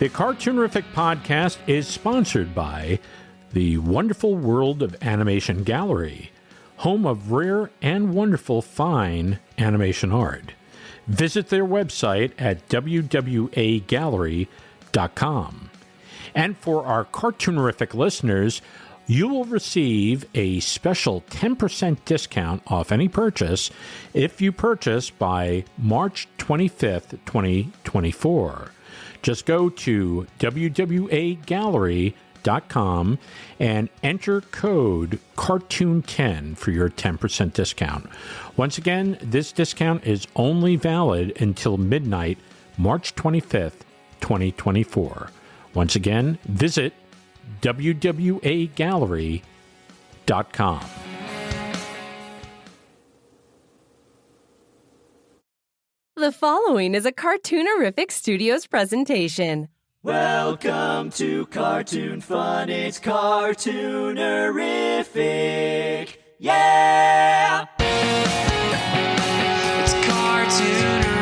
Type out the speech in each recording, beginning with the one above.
The Cartoonerific podcast is sponsored by the Wonderful World of Animation Gallery, home of rare and wonderful fine animation art. Visit their website at wwagallery.com. And for our Cartoonerific listeners, you will receive a special 10% discount off any purchase if you purchase by March 25th, 2024. Just go to wwagallery.com and enter code CARTOON10 for your 10% discount. Once again, this discount is only valid until midnight, March 25th, 2024. Once again, visit wwagallery.com. The following is a Cartoonerific Studios presentation. Welcome to Cartoon Fun, it's Cartoonerific, yeah! It's Cartoonerific,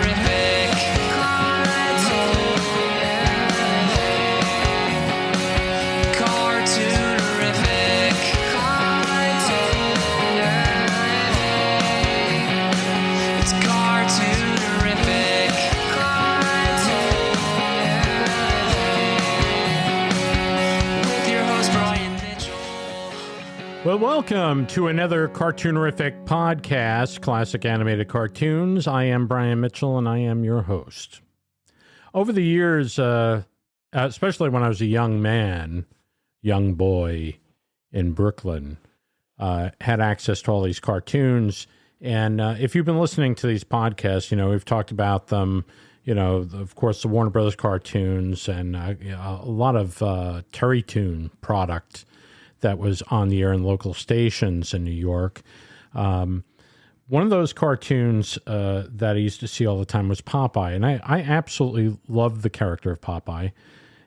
Well, welcome to another Cartoonerific podcast, Classic Animated Cartoons. I am Brian Mitchell, and I am your host. Over the years, especially when I was a young boy in Brooklyn, had access to all these cartoons. And if you've been listening to these podcasts, we've talked about them, of course, the Warner Brothers cartoons and a lot of Terrytoon product that was on the air in local stations in New York. One of those cartoons that I used to see all the time was Popeye, and I absolutely loved the character of Popeye.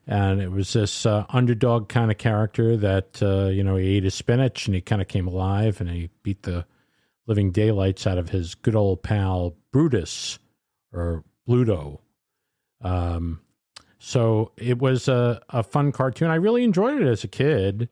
And it was this underdog kind of character that, he ate his spinach and he kind of came alive and he beat the living daylights out of his good old pal Brutus, or Bluto. So it was a fun cartoon. I really enjoyed it as a kid.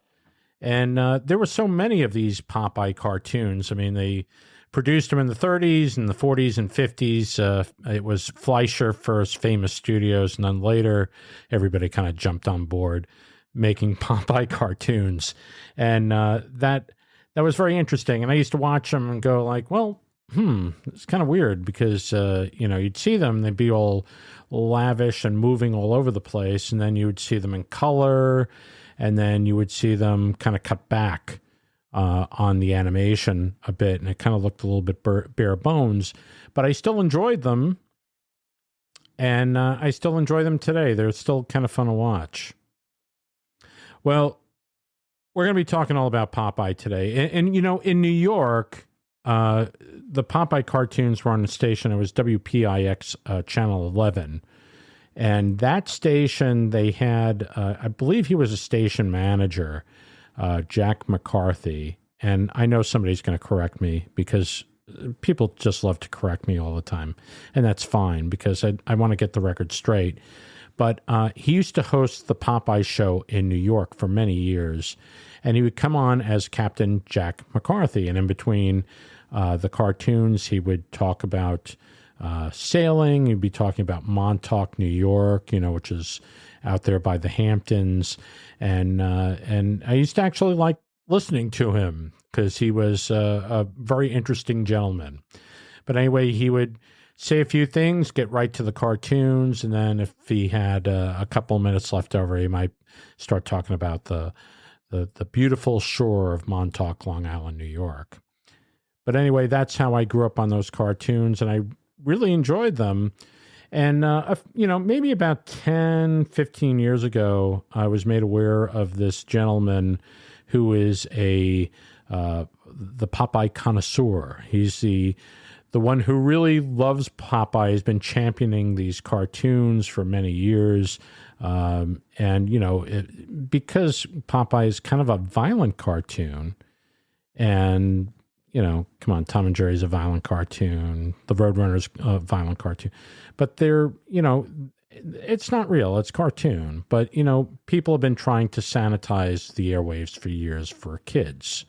And there were so many of these Popeye cartoons. I mean, they produced them in the 30s and the 40s and 50s. It was Fleischer first, Famous Studios, and then later everybody kind of jumped on board making Popeye cartoons. And that was very interesting. And I used to watch them and go like, well, it's kind of weird because, you'd see them, they'd be all lavish and moving all over the place. And then you would see them in color. And then you would see them kind of cut back on the animation a bit, and it kind of looked a little bit bare bones. But I still enjoyed them, and I still enjoy them today. They're still kind of fun to watch. Well, we're going to be talking all about Popeye today. And in New York, the Popeye cartoons were on a station. It was WPIX Channel 11. And that station, they had, I believe he was a station manager, Jack McCarthy. And I know somebody's going to correct me because people just love to correct me all the time. And that's fine because I want to get the record straight. But he used to host the Popeye show in New York for many years. And he would come on as Captain Jack McCarthy. And in between the cartoons, he would talk about sailing. He'd be talking about Montauk, New York, which is out there by the Hamptons. And I used to actually like listening to him because he was a very interesting gentleman. But anyway, he would say a few things, get right to the cartoons. And then if he had a couple minutes left over, he might start talking about the beautiful shore of Montauk, Long Island, New York. But anyway, that's how I grew up on those cartoons. And I really enjoyed them. And, maybe about 10, 15 years ago, I was made aware of this gentleman who is the Popeye connoisseur. He's the one who really loves Popeye, has been championing these cartoons for many years. Because Popeye is kind of a violent cartoon, and come on, Tom and Jerry's a violent cartoon. The Roadrunner's a violent cartoon. But they're, It's not real. It's cartoon. But, people have been trying to sanitize the airwaves for years for kids.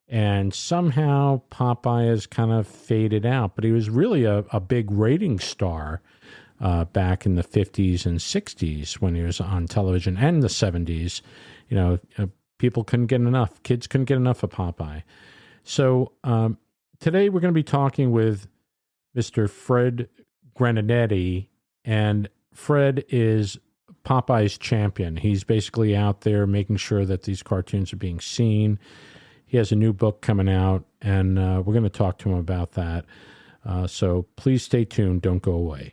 And somehow Popeye has kind of faded out. But he was really a big rating star back in the 50s and 60s when he was on television, and the 70s. People couldn't get enough. Kids couldn't get enough of Popeye. So today we're going to be talking with Mr. Fred Grandinetti, and Fred is Popeye's champion. He's basically out there making sure that these cartoons are being seen. He has a new book coming out, and we're going to talk to him about that. So please stay tuned. Don't go away.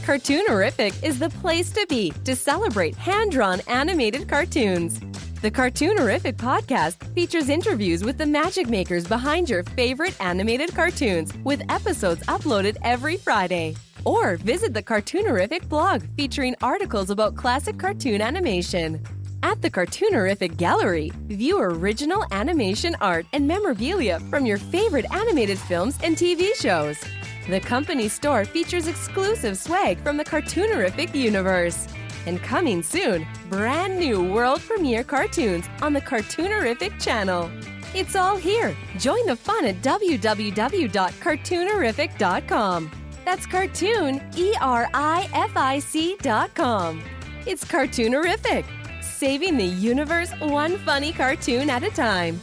Cartoonerific is the place to be to celebrate hand-drawn animated cartoons. The Cartoonerific podcast features interviews with the magic makers behind your favorite animated cartoons, with episodes uploaded every Friday. Or visit the Cartoonerific blog featuring articles about classic cartoon animation. At the Cartoonerific Gallery, view original animation art and memorabilia from your favorite animated films and TV shows. The company store features exclusive swag from the Cartoonerific universe. And coming soon, brand new world premiere cartoons on the Cartoonerific channel. It's all here. Join the fun at www.cartoonerific.com. That's cartoon, ERIFIC.com. It's Cartoonerific, saving the universe one funny cartoon at a time.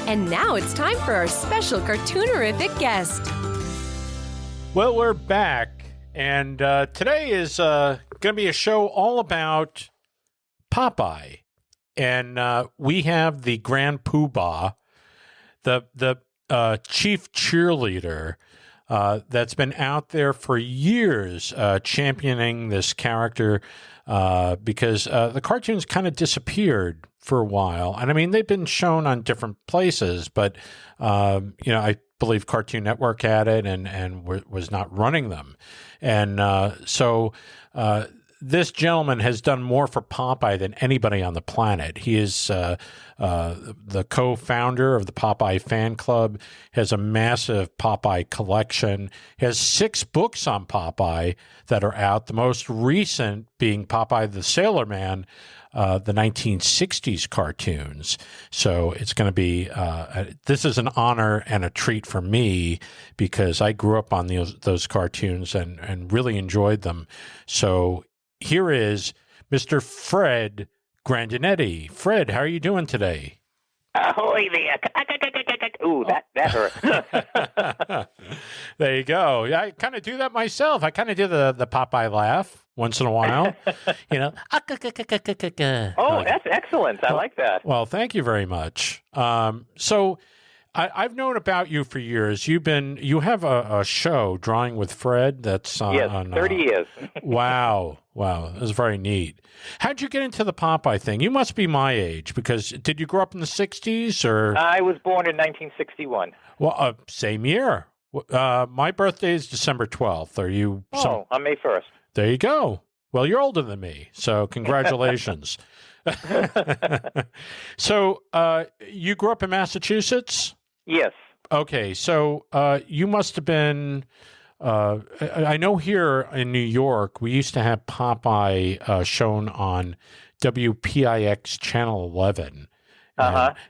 And now it's time for our special Cartoonerific guest. Well, we're back, and today is going to be a show all about Popeye. And we have the Grand Poobah, the chief cheerleader that's been out there for years championing this character because the cartoons kind of disappeared for a while. And I mean, they've been shown on different places, but, I believe Cartoon Network had it and was not running them. And so this gentleman has done more for Popeye than anybody on the planet. He is the co-founder of the Popeye fan club, has a massive Popeye collection, has 6 books on Popeye that are out, the most recent being Popeye the Sailor Man, the 1960s cartoons. So it's going to be, this is an honor and a treat for me because I grew up on those cartoons and really enjoyed them. So here is Mr. Fred Grandinetti. Fred, how are you doing today? Ahoy there. Ooh, that hurt. There you go. I kind of do that myself. I kind of do the Popeye laugh once in a while. Oh, that's excellent. I like that. Well, thank you very much. So I've known about you for years. You have a show, Drawing with Fred, that's yes, on 30 years. Wow. That's very neat. How'd you get into the Popeye thing? You must be my age, because did you grow up in the 60s or? I was born in 1961. Well, same year. My birthday is December 12th. Are you? I'm May 1st. There you go. Well, you're older than me, so congratulations. So you grew up in Massachusetts? Yes. Okay, so you must have been. I know here in New York, we used to have Popeye shown on WPIX Channel 11.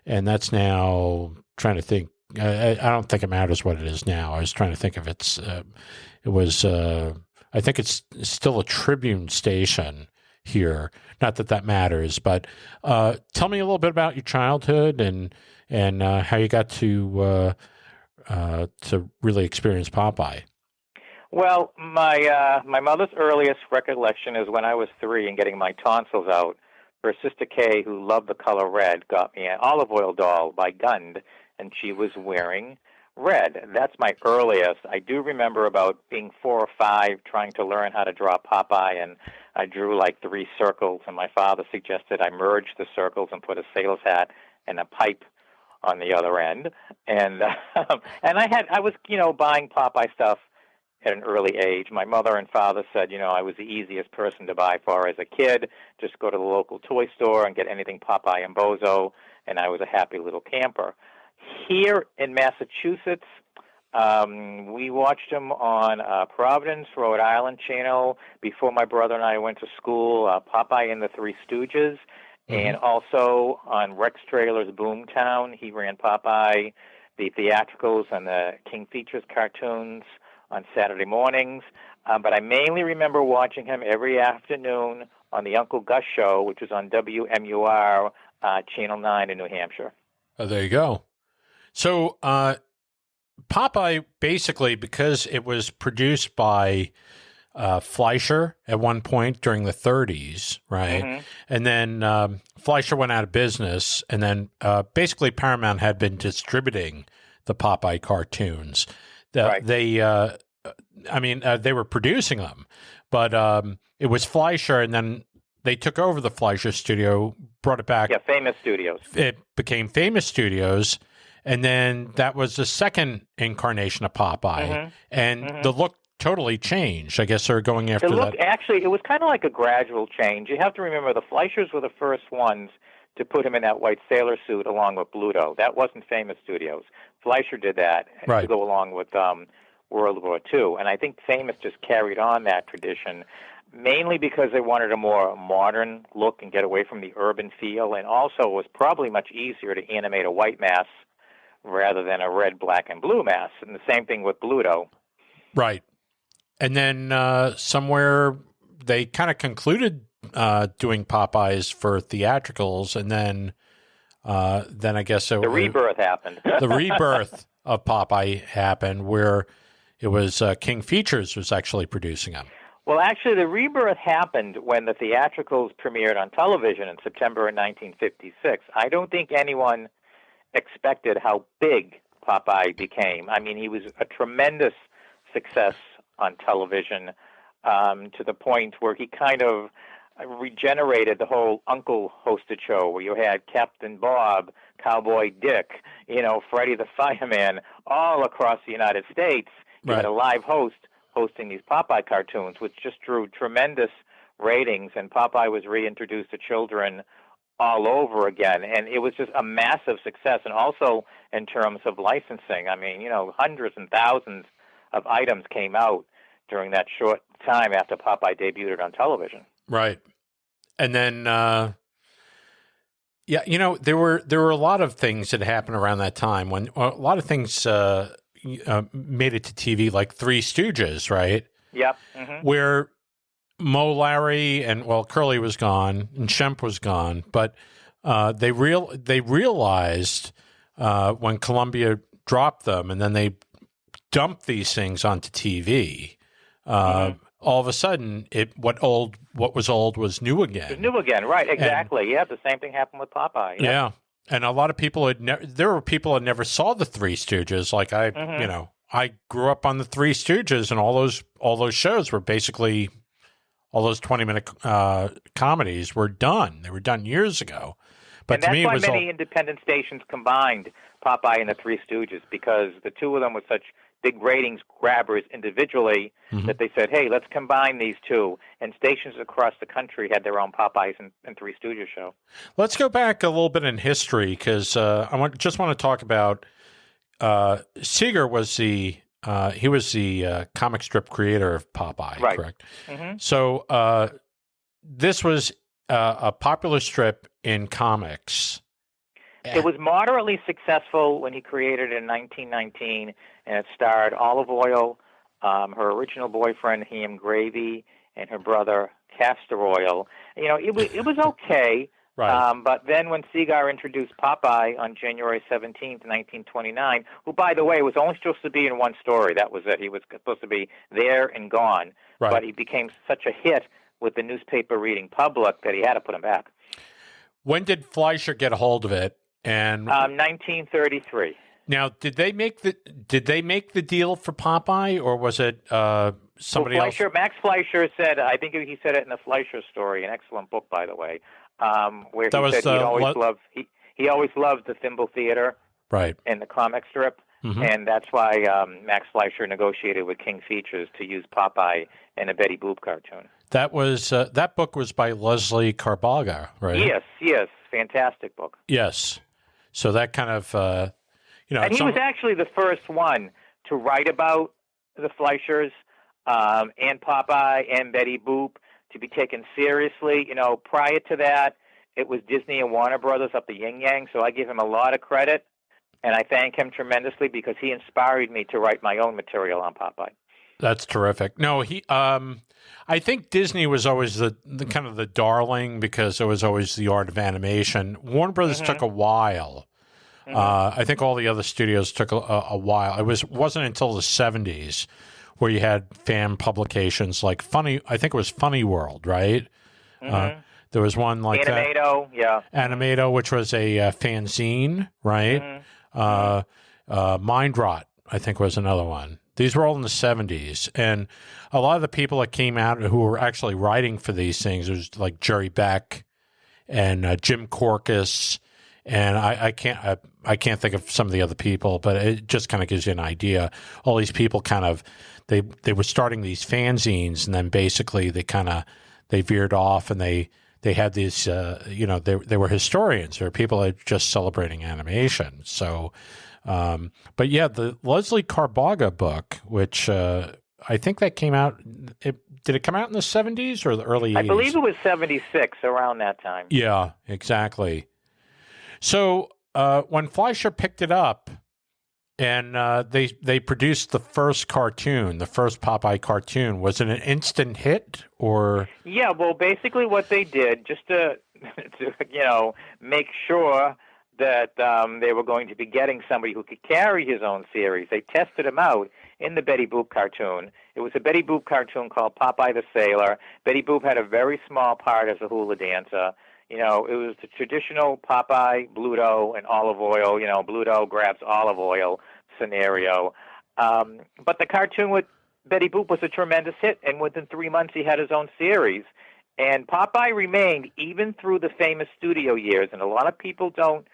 And that's now, trying to think, I don't think it matters what it is now. I was trying to think if it was, I think it's still a Tribune station here. Not that matters, but tell me a little bit about your childhood and how you got to really experience Popeye. Well, my mother's earliest recollection is when I was 3 and getting my tonsils out. Her sister Kay, who loved the color red, got me an olive oil doll by Gund, and she was wearing red. That's my earliest. I do remember about being 4 or 5 trying to learn how to draw Popeye, and I drew like 3 circles, and my father suggested I merge the circles and put a sailor's hat and a pipe on the other end. And I was buying Popeye stuff at an early age. My mother and father said, I was the easiest person to buy for as a kid. Just go to the local toy store and get anything Popeye and Bozo, and I was a happy little camper. Here in Massachusetts, We watched him on Providence, Rhode Island channel before my brother and I went to school, Popeye and the Three Stooges, and also on Rex Trailer's Boomtown. He ran Popeye, the theatricals, and the King Features cartoons on Saturday mornings. But I mainly remember watching him every afternoon on the Uncle Gus Show, which was on WMUR, Channel 9 in New Hampshire. Oh, there you go. So Popeye, basically, because it was produced by Fleischer at one point during the 30s, right? And then Fleischer went out of business, and then basically Paramount had been distributing the Popeye cartoons. They were producing them, but it was Fleischer, and then they took over the Fleischer studio, brought it back. Yeah, Famous Studios. It became Famous Studios, and then that was the second incarnation of Popeye, and the look totally changed. I guess they're going after that. Actually, it was kind of like a gradual change. You have to remember the Fleischers were the first ones to put him in that white sailor suit along with Bluto. That wasn't Famous Studios. Fleischer did that to go along with World War II. And I think Famous just carried on that tradition, mainly because they wanted a more modern look and get away from the urban feel. And also it was probably much easier to animate a white mass rather than a red, black, and blue mass. And the same thing with Bluto. Right. And then somewhere they kind of concluded doing Popeyes for theatricals, and then I guess the rebirth happened. The rebirth of Popeye happened, where it was King Features was actually producing them. Well, actually, the rebirth happened when the theatricals premiered on television in September of 1956. I don't think anyone expected how big Popeye became. I mean, he was a tremendous success on television, to the point where he kind of regenerated the whole Uncle hosted show, where you had Captain Bob, Cowboy Dick, Freddie the Fireman, all across the United States. You had a live host hosting these Popeye cartoons, which just drew tremendous ratings, and Popeye was reintroduced to children all over again, and it was just a massive success. And also in terms of licensing, I mean, hundreds and thousands of items came out during that short time after Popeye debuted on television. Right. And then, there were a lot of things that happened around that time when a lot of things made it to TV, like Three Stooges, right? Yep. Where Mo, Larry, and Curly was gone and Shemp was gone, but they realized when Columbia dropped them, and then they dumped these things onto TV. All of a sudden, what was old was new again. It was new again, right? Exactly. And, the same thing happened with Popeye. Yeah, and a lot of people there were people that never saw the Three Stooges. Like I grew up on the Three Stooges, and all those shows were basically all those 20-minute comedies were done. They were done years ago. But and that's to me, why it was many independent stations combined Popeye and the Three Stooges, because the two of them were such big ratings grabbers individually that they said, hey, let's combine these two. And stations across the country had their own Popeyes and Three Stooges show. Let's go back a little bit in history, because I just want to talk about Seeger was the comic strip creator of Popeye, right. Correct? So this was a popular strip in comics. It was moderately successful when he created it in 1919, and it starred Olive Oyl, her original boyfriend, Ham Gravy, and her brother, Castor Oyl. It was okay. Right. But then when Seeger introduced Popeye on January 17th, 1929, who, by the way, was only supposed to be in one story. That was it. He was supposed to be there and gone. Right. But he became such a hit with the newspaper-reading public that he had to put him back. When did Fleischer get a hold of it? And 1933. Now, did they make the deal for Popeye, or was it somebody else? Max Fleischer said, I think he said it in the Fleischer story, an excellent book, by the way, where he said he always loved the Thimble Theater, right, in the comic strip, and that's why Max Fleischer negotiated with King Features to use Popeye in a Betty Boop cartoon. That was that book was by Leslie Carbaga, right? Yes, fantastic book. Yes, so that kind of and he was actually the first one to write about the Fleischers and Popeye and Betty Boop, to be taken seriously. You know, prior to that, it was Disney and Warner Brothers up the yin-yang, so I give him a lot of credit, and I thank him tremendously because he inspired me to write my own material on Popeye. That's terrific. No, I think Disney was always the kind of the darling because it was always the art of animation. Warner Brothers took a while. I think all the other studios took a while. It wasn't until the 70s where you had fan publications like I think it was Funny World, right? There was one like Animato, yeah. Animato, which was a fanzine, right? Mind Rot, I think, was another one. These were all in the 70s. And a lot of the people that came out who were actually writing for these things, it was like Jerry Beck and Jim Korkis. And I can't think of some of the other people, but it just kind of gives you an idea. All these people kind of, they were starting these fanzines, and then basically they veered off, and they had these, they were historians. They were people that were just celebrating animation. So, but yeah, the Leslie Carbaga book, which I think that came out, did it come out in the 70s or the early 80s? I believe it was 76, around that time. Yeah, exactly. So when Fleischer picked it up, and they produced the first cartoon, the first Popeye cartoon, was it an instant hit or? Yeah, well, basically what they did, just to make sure that they were going to be getting somebody who could carry his own series, they tested him out in the Betty Boop cartoon. It was a Betty Boop cartoon called Popeye the Sailor. Betty Boop had a very small part as a hula dancer. You know, it was the traditional Popeye, Bluto, and olive oil. You know, Bluto grabs olive oil scenario. But the cartoon with Betty Boop was a tremendous hit, and within 3 months he had his own series. And Popeye remained, even through the famous studio years, and a lot of people don't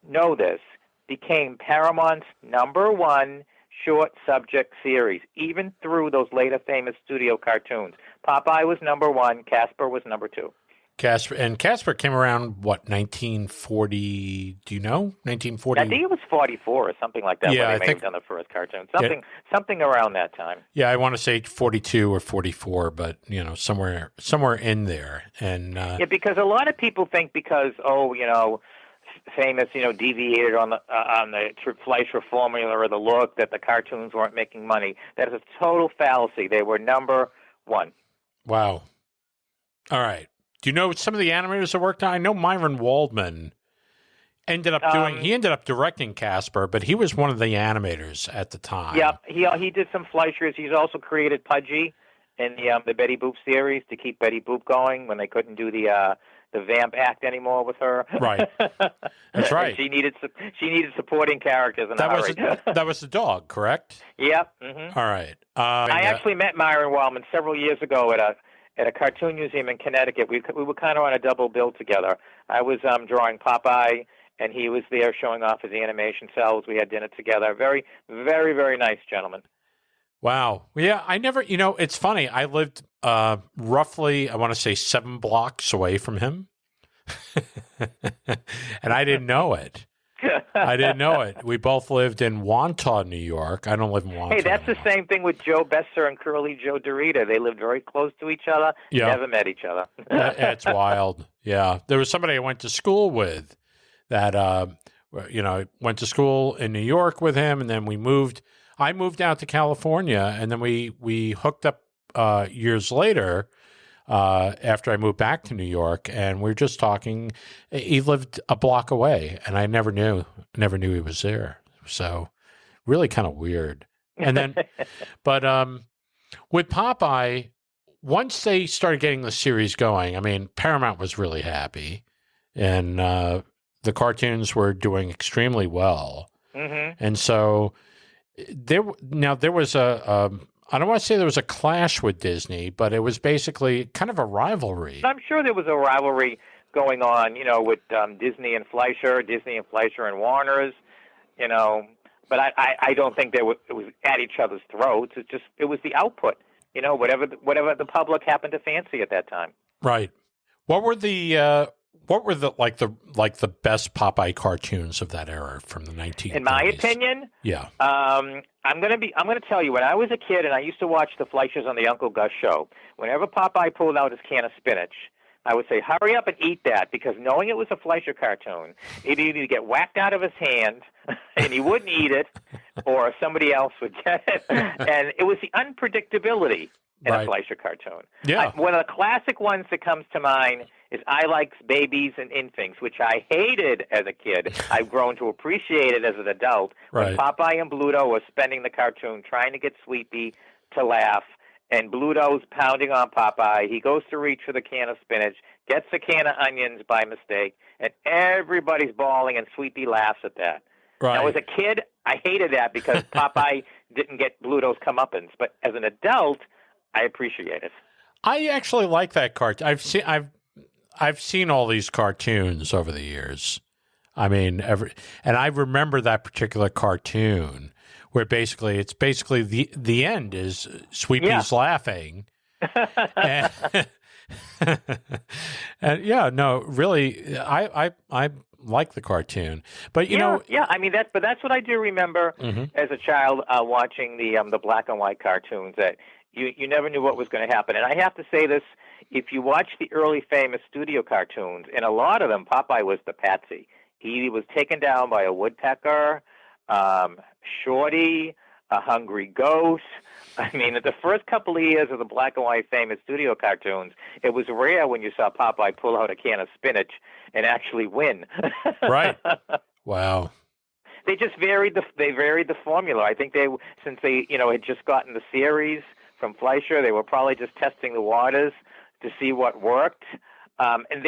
know this, became Paramount's #1 short subject series, even through those later famous studio cartoons. Popeye was #1, Casper was #2. Casper came around, what, 1940, do you know? 1940? I think it was 44 or something like that, yeah, when they may have done the first cartoon. Something around that time. Yeah, I want to say 42 or 44, but, somewhere in there. And yeah, because a lot of people think because, famous, deviated on the Fleischer formula or the look that the cartoons weren't making money. That is a total fallacy. They were #1. Wow. All right. Do you know some of the animators that worked on? I know Myron Waldman ended up directing Casper, but he was one of the animators at the time. Yeah, he did some Fleischers. He's also created Pudgy in the Betty Boop series to keep Betty Boop going when they couldn't do the vamp act anymore with her. Right. That's right. she needed supporting characters in a hurry. That was the dog, correct? Yep. Mm-hmm. All right. I actually met Myron Waldman several years ago at a cartoon museum in Connecticut. We were kind of on a double bill together. I was drawing Popeye, and he was there showing off his animation cells. We had dinner together. Very, very, very nice gentleman. Wow. Yeah, I never, it's funny. I lived roughly, I want to say 7 blocks away from him. And I didn't know it. We both lived in Wantagh, New York. I don't live in Wantagh. Hey, that's the same thing with Joe Besser and Curly Joe Dorita. They lived very close to each other, never met each other. It's wild. Yeah. There was somebody I went to school with that, went to school in New York with him, and then I moved out to California, and then we hooked up years later after I moved back to New York, and we were just talking. He lived a block away, and I never knew he was there. So really kind of weird. And then, but with Popeye, once they started getting the series going, I mean, Paramount was really happy, and the cartoons were doing extremely well. Mm-hmm. And so there was I don't want to say there was a clash with Disney, but it was basically kind of a rivalry. I'm sure there was a rivalry going on, with Disney and Fleischer and Warner's, but I don't think it was at each other's throats. It was the output, whatever the public happened to fancy at that time. Right. What were the what were the best Popeye cartoons of that era from the 1930s? In my opinion, yeah. I'm gonna tell you, when I was a kid and I used to watch the Fleischers on the Uncle Gus show, whenever Popeye pulled out his can of spinach, I would say, hurry up and eat that, because knowing it was a Fleischer cartoon, he'd either get whacked out of his hand and he wouldn't eat it, or somebody else would get it. And it was the unpredictability in a Fleischer cartoon. Yeah. One of the classic ones that comes to mind is I Like Babies and Infants, which I hated as a kid. I've grown to appreciate it as an adult. When Popeye and Bluto were spending the cartoon trying to get Sweepy to laugh, and Bluto's pounding on Popeye. He goes to reach for the can of spinach, gets a can of onions by mistake, and everybody's bawling, and Sweepy laughs at that. Right. Now, as a kid, I hated that because Popeye didn't get Bluto's comeuppance. But as an adult, I appreciate it. I actually like that cartoon. I've seen all these cartoons over the years. I mean, and I remember that particular cartoon where it's basically the end is Sweepy's laughing. and, and really, I like the cartoon, but you know, I mean that's what I do remember as a child watching the black and white cartoons, that you never knew what was going to happen. And I have to say this: if you watch the early famous studio cartoons, in a lot of them, Popeye was the patsy. He was taken down by a woodpecker, Shorty, a hungry ghost. I mean, the first couple of years of the black and white famous studio cartoons, it was rare when you saw Popeye pull out a can of spinach and actually win. Right. Wow. They just varied the formula. I think since they had just gotten the series from Fleischer, they were probably just testing the waters to see what worked. And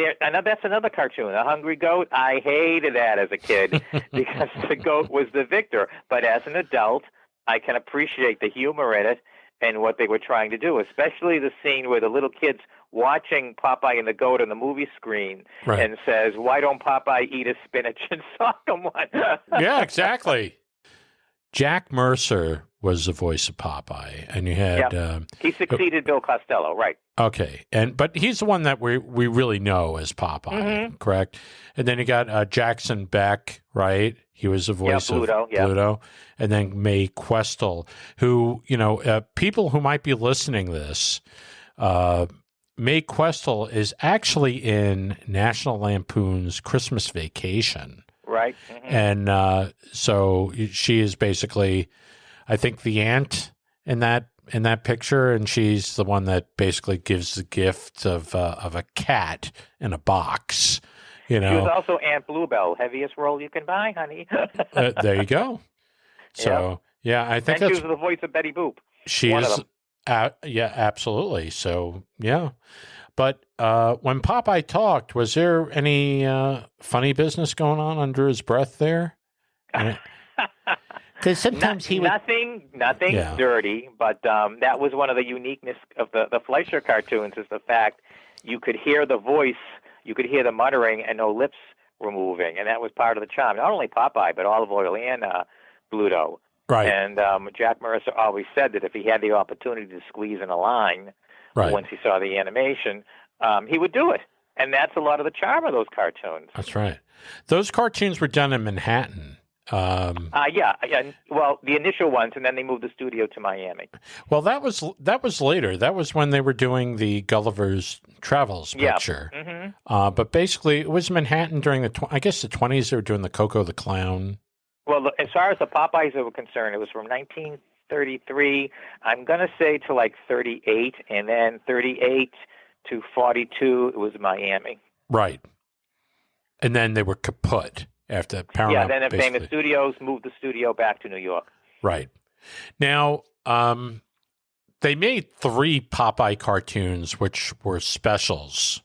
that's another cartoon, A Hungry Goat. I hated that as a kid because the goat was the victor. But as an adult, I can appreciate the humor in it and what they were trying to do, especially the scene where the little kid's watching Popeye and the goat on the movie screen and says, "Why don't Popeye eat his spinach and sock him one?" Yeah, exactly. Jack Mercer was the voice of Popeye, and you had he succeeded Bill Costello, right? Okay, but he's the one that we really know as Popeye, correct? And then you got Jackson Beck, right? He was the voice of Bluto, and then Mae Questel, who people who might be listening to this, Mae Questel is actually in National Lampoon's Christmas Vacation. Right. And so she is basically, I think, the aunt in that picture, and she's the one that basically gives the gift of a cat in a box. She was also Aunt Bluebell, heaviest roll you can buy, honey. There you go. So I think she was the voice of Betty Boop. She is. Absolutely. So But when Popeye talked, was there any funny business going on under his breath there? Because sometimes he would... Nothing dirty, but that was one of the uniqueness of the Fleischer cartoons, is the fact you could hear the voice, you could hear the muttering, and no lips were moving, and that was part of the charm. Not only Popeye, but Olive Oyl and Bluto. Right. And Jack Mercer always said that if he had the opportunity to squeeze in a line once he saw the animation, he would do it. And that's a lot of the charm of those cartoons. That's right. Those cartoons were done in Manhattan. Well, the initial ones, and then they moved the studio to Miami. Well, that was later. That was when they were doing the Gulliver's Travels picture. But basically, it was Manhattan during the 20s. They were doing the Coco the Clown. Well, as far as the Popeyes were concerned, it was from 1933. I'm going to say to like 38, and then 38 to 42, it was Miami. Right. And then they were kaput after Paramount. Yeah, then the famous studios moved the studio back to New York. Right. Now, they made 3 Popeye cartoons, which were specials.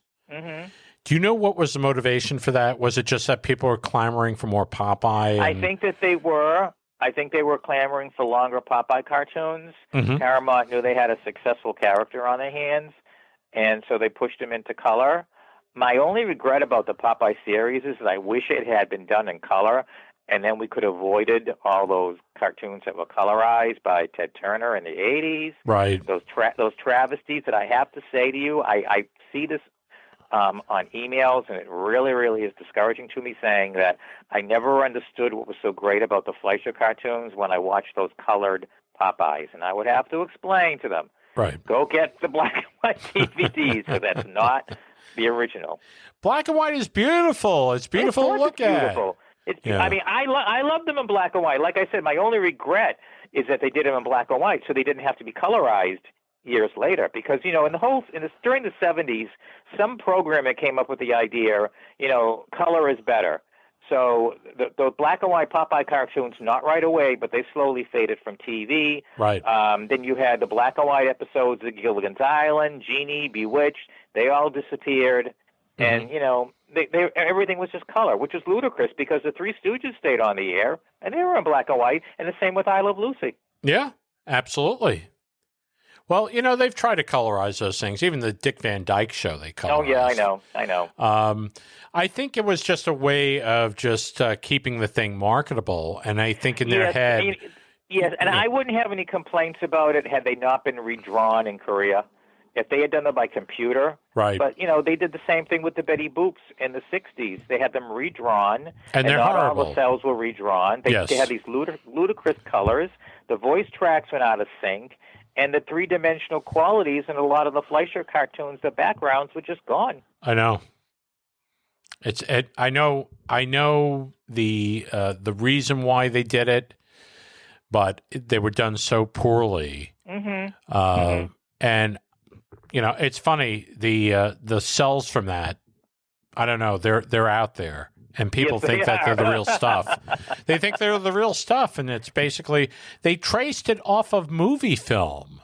Do you know what was the motivation for that? Was it just that people were clamoring for more Popeye? I think that they were. I think they were clamoring for longer Popeye cartoons. Paramount knew they had a successful character on their hands, and so they pushed him into color. My only regret about the Popeye series is that I wish it had been done in color, and then we could have avoided all those cartoons that were colorized by Ted Turner in the 80s. Right. Those travesties that I have to say to you, I see this on emails, and it really, really is discouraging to me, saying that I never understood what was so great about the Fleischer cartoons when I watched those colored Popeyes. And I would have to explain to them, Right. go get the black and white DVDs, because that's not the original. Black and white is beautiful. It's beautiful to look it's beautiful. at. I mean, I love them in black and white. Like I said, my only regret is that they did them in black and white, so they didn't have to be colorized years later. Because during the 70s, some programmer came up with the idea, color is better. So the black and white Popeye cartoons, not right away, but they slowly faded from TV. Right. Then you had the black and white episodes of Gilligan's Island, Genie, Bewitched. They all disappeared. And, everything was just color, which is ludicrous because the Three Stooges stayed on the air, and they were in black and white, and the same with I Love Lucy. Yeah, absolutely. Well, they've tried to colorize those things. Even the Dick Van Dyke Show, they colorized. Oh, yeah, I know. I think it was just a way of just keeping the thing marketable, and I think in their head... Yes, and I wouldn't have any complaints about it had they not been redrawn in Korea. If they had done them by computer, right? But they did the same thing with the Betty Boops in the '60s. They had them redrawn, and they're not horrible. all the cells were redrawn. They had these ludicrous colors. The voice tracks went out of sync, and the three-dimensional qualities in a lot of the Fleischer cartoons, the backgrounds were just gone. I know. I know the reason why they did it, but they were done so poorly. And it's funny, the cells from that, I don't know, they're out there, and people think that they're the real stuff. They think they're the real stuff, and it's basically, they traced it off of movie film.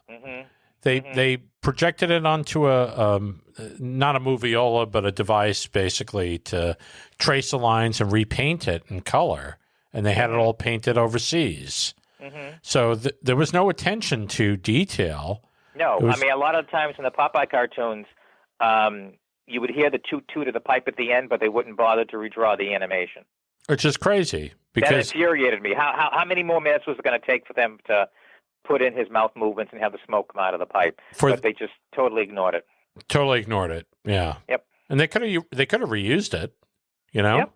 They projected it onto not a moviola, but a device basically to trace the lines and repaint it in color, and they had it all painted overseas. So there was no attention to detail. No, a lot of times in the Popeye cartoons, you would hear the toot-toot of the pipe at the end, but they wouldn't bother to redraw the animation. Which is crazy. Because that infuriated me. How many more minutes was it going to take for them to put in his mouth movements and have the smoke come out of the pipe? But they just totally ignored it. Totally ignored it, yeah. Yep. And they could have reused it, Yep.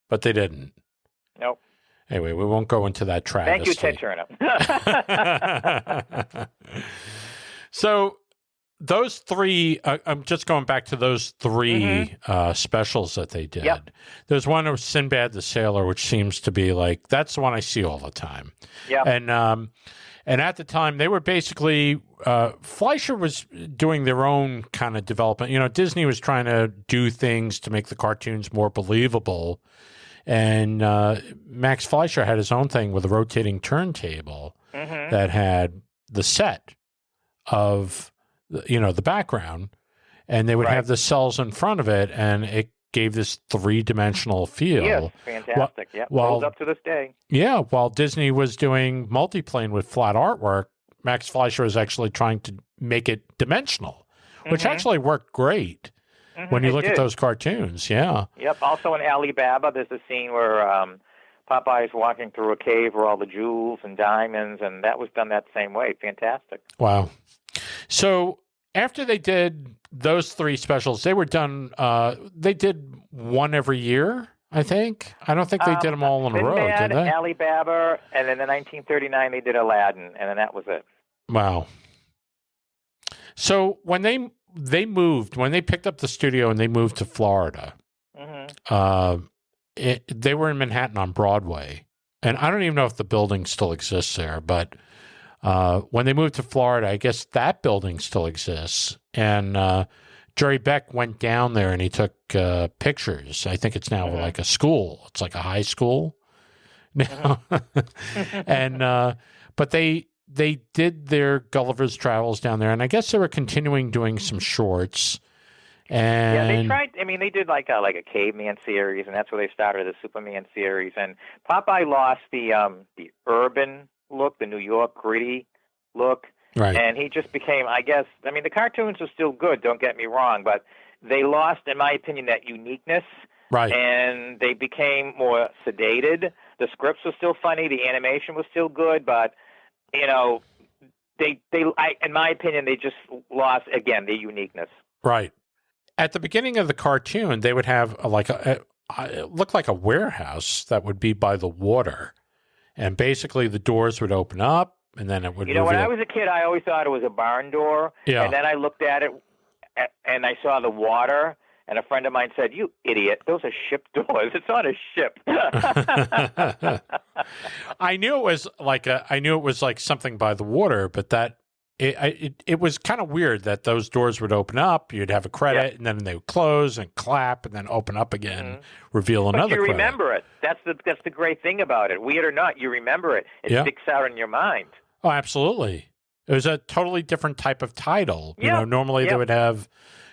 But they didn't. Nope. Anyway, we won't go into that travesty. Thank you, Ted Turner. So those three, I'm just going back to those three specials that they did. Yep. There's one of Sinbad the Sailor, which seems to be like, that's the one I see all the time. Yeah. And at the time, they were basically, Fleischer was doing their own kind of development. Disney was trying to do things to make the cartoons more believable. And Max Fleischer had his own thing with a rotating turntable that had the set of, the background, and they would have the cells in front of it, and it gave this three-dimensional feel. Yes, fantastic. Holds up to this day. Yeah, while Disney was doing multiplane with flat artwork, Max Fleischer was actually trying to make it dimensional, which actually worked great when you look at those cartoons. Yeah. Yep. Also in Alibaba, there's a scene where Popeye is walking through a cave where all the jewels and diamonds, and that was done that same way. Fantastic. Wow. So after they did those three specials, they were done. They did one every year, I think. I don't think they did them all in a row, did they? Alibaba, and then in 1939 they did Aladdin, and then that was it. Wow. So when they moved, when they picked up the studio and they moved to Florida, they were in Manhattan on Broadway, and I don't even know if the building still exists there, but when they moved to Florida, I guess that building still exists. And Jerry Beck went down there and he took pictures. I think it's now like a school. It's like a high school now. And but they did their Gulliver's Travels down there, and I guess they were continuing doing some shorts. And they tried. I mean, they did like a caveman series, and that's where they started the Superman series. And Popeye lost the urban look, the New York gritty look, right? And he just became, I guess. I mean, the cartoons are still good. Don't get me wrong, but they lost, in my opinion, that uniqueness. Right. And they became more sedated. The scripts were still funny. The animation was still good, but they in my opinion, they just lost again their uniqueness. Right. at the beginning of the cartoon, they would have it looked like a warehouse that would be by the water. And basically the doors would open up and then it would You know, when I was a kid, I always thought it was a barn door. Yeah. And then I looked at it and I saw the water. And a friend of mine said, "You idiot! Those are ship doors. It's not a ship." I knew it was like something by the water, but that it was kind of weird that those doors would open up. You'd have a credit, and then they would close and clap, and then open up again, reveal another. But you credit. remember it. That's the great thing about it. Weird or not, you remember it. It sticks out in your mind. Oh, absolutely. It was a totally different type of title. You know, normally they would have,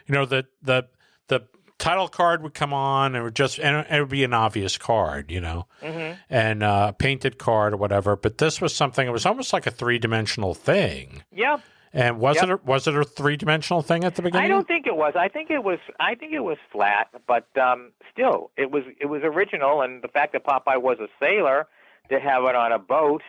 the title card would come on and it would be an obvious card, and a painted card or whatever. But this was something, it was almost like a 3-dimensional thing. Yeah. And was it a 3-dimensional thing at the beginning? I don't think it was. I think it was flat, but still, it was original. And the fact that Popeye was a sailor, to have it on a boat,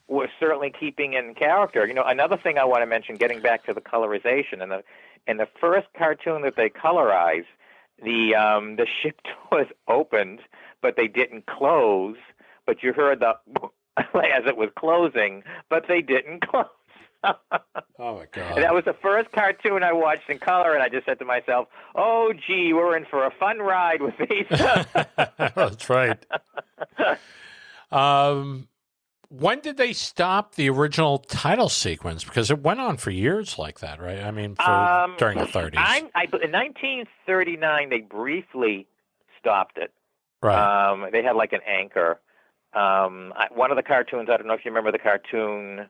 was certainly keeping in character. Another thing I want to mention, getting back to the colorization, in the first cartoon that they colorized, the ship doors opened, but they didn't close. But you heard the as it was closing, but they didn't close. Oh my God! That was the first cartoon I watched in color, and I just said to myself, "Oh, gee, we're in for a fun ride with these." That's right. When did they stop the original title sequence? Because it went on for years like that, right? I mean, during the 30s. In 1939, they briefly stopped it. Right. They had like an anchor. One of the cartoons, I don't know if you remember the cartoon,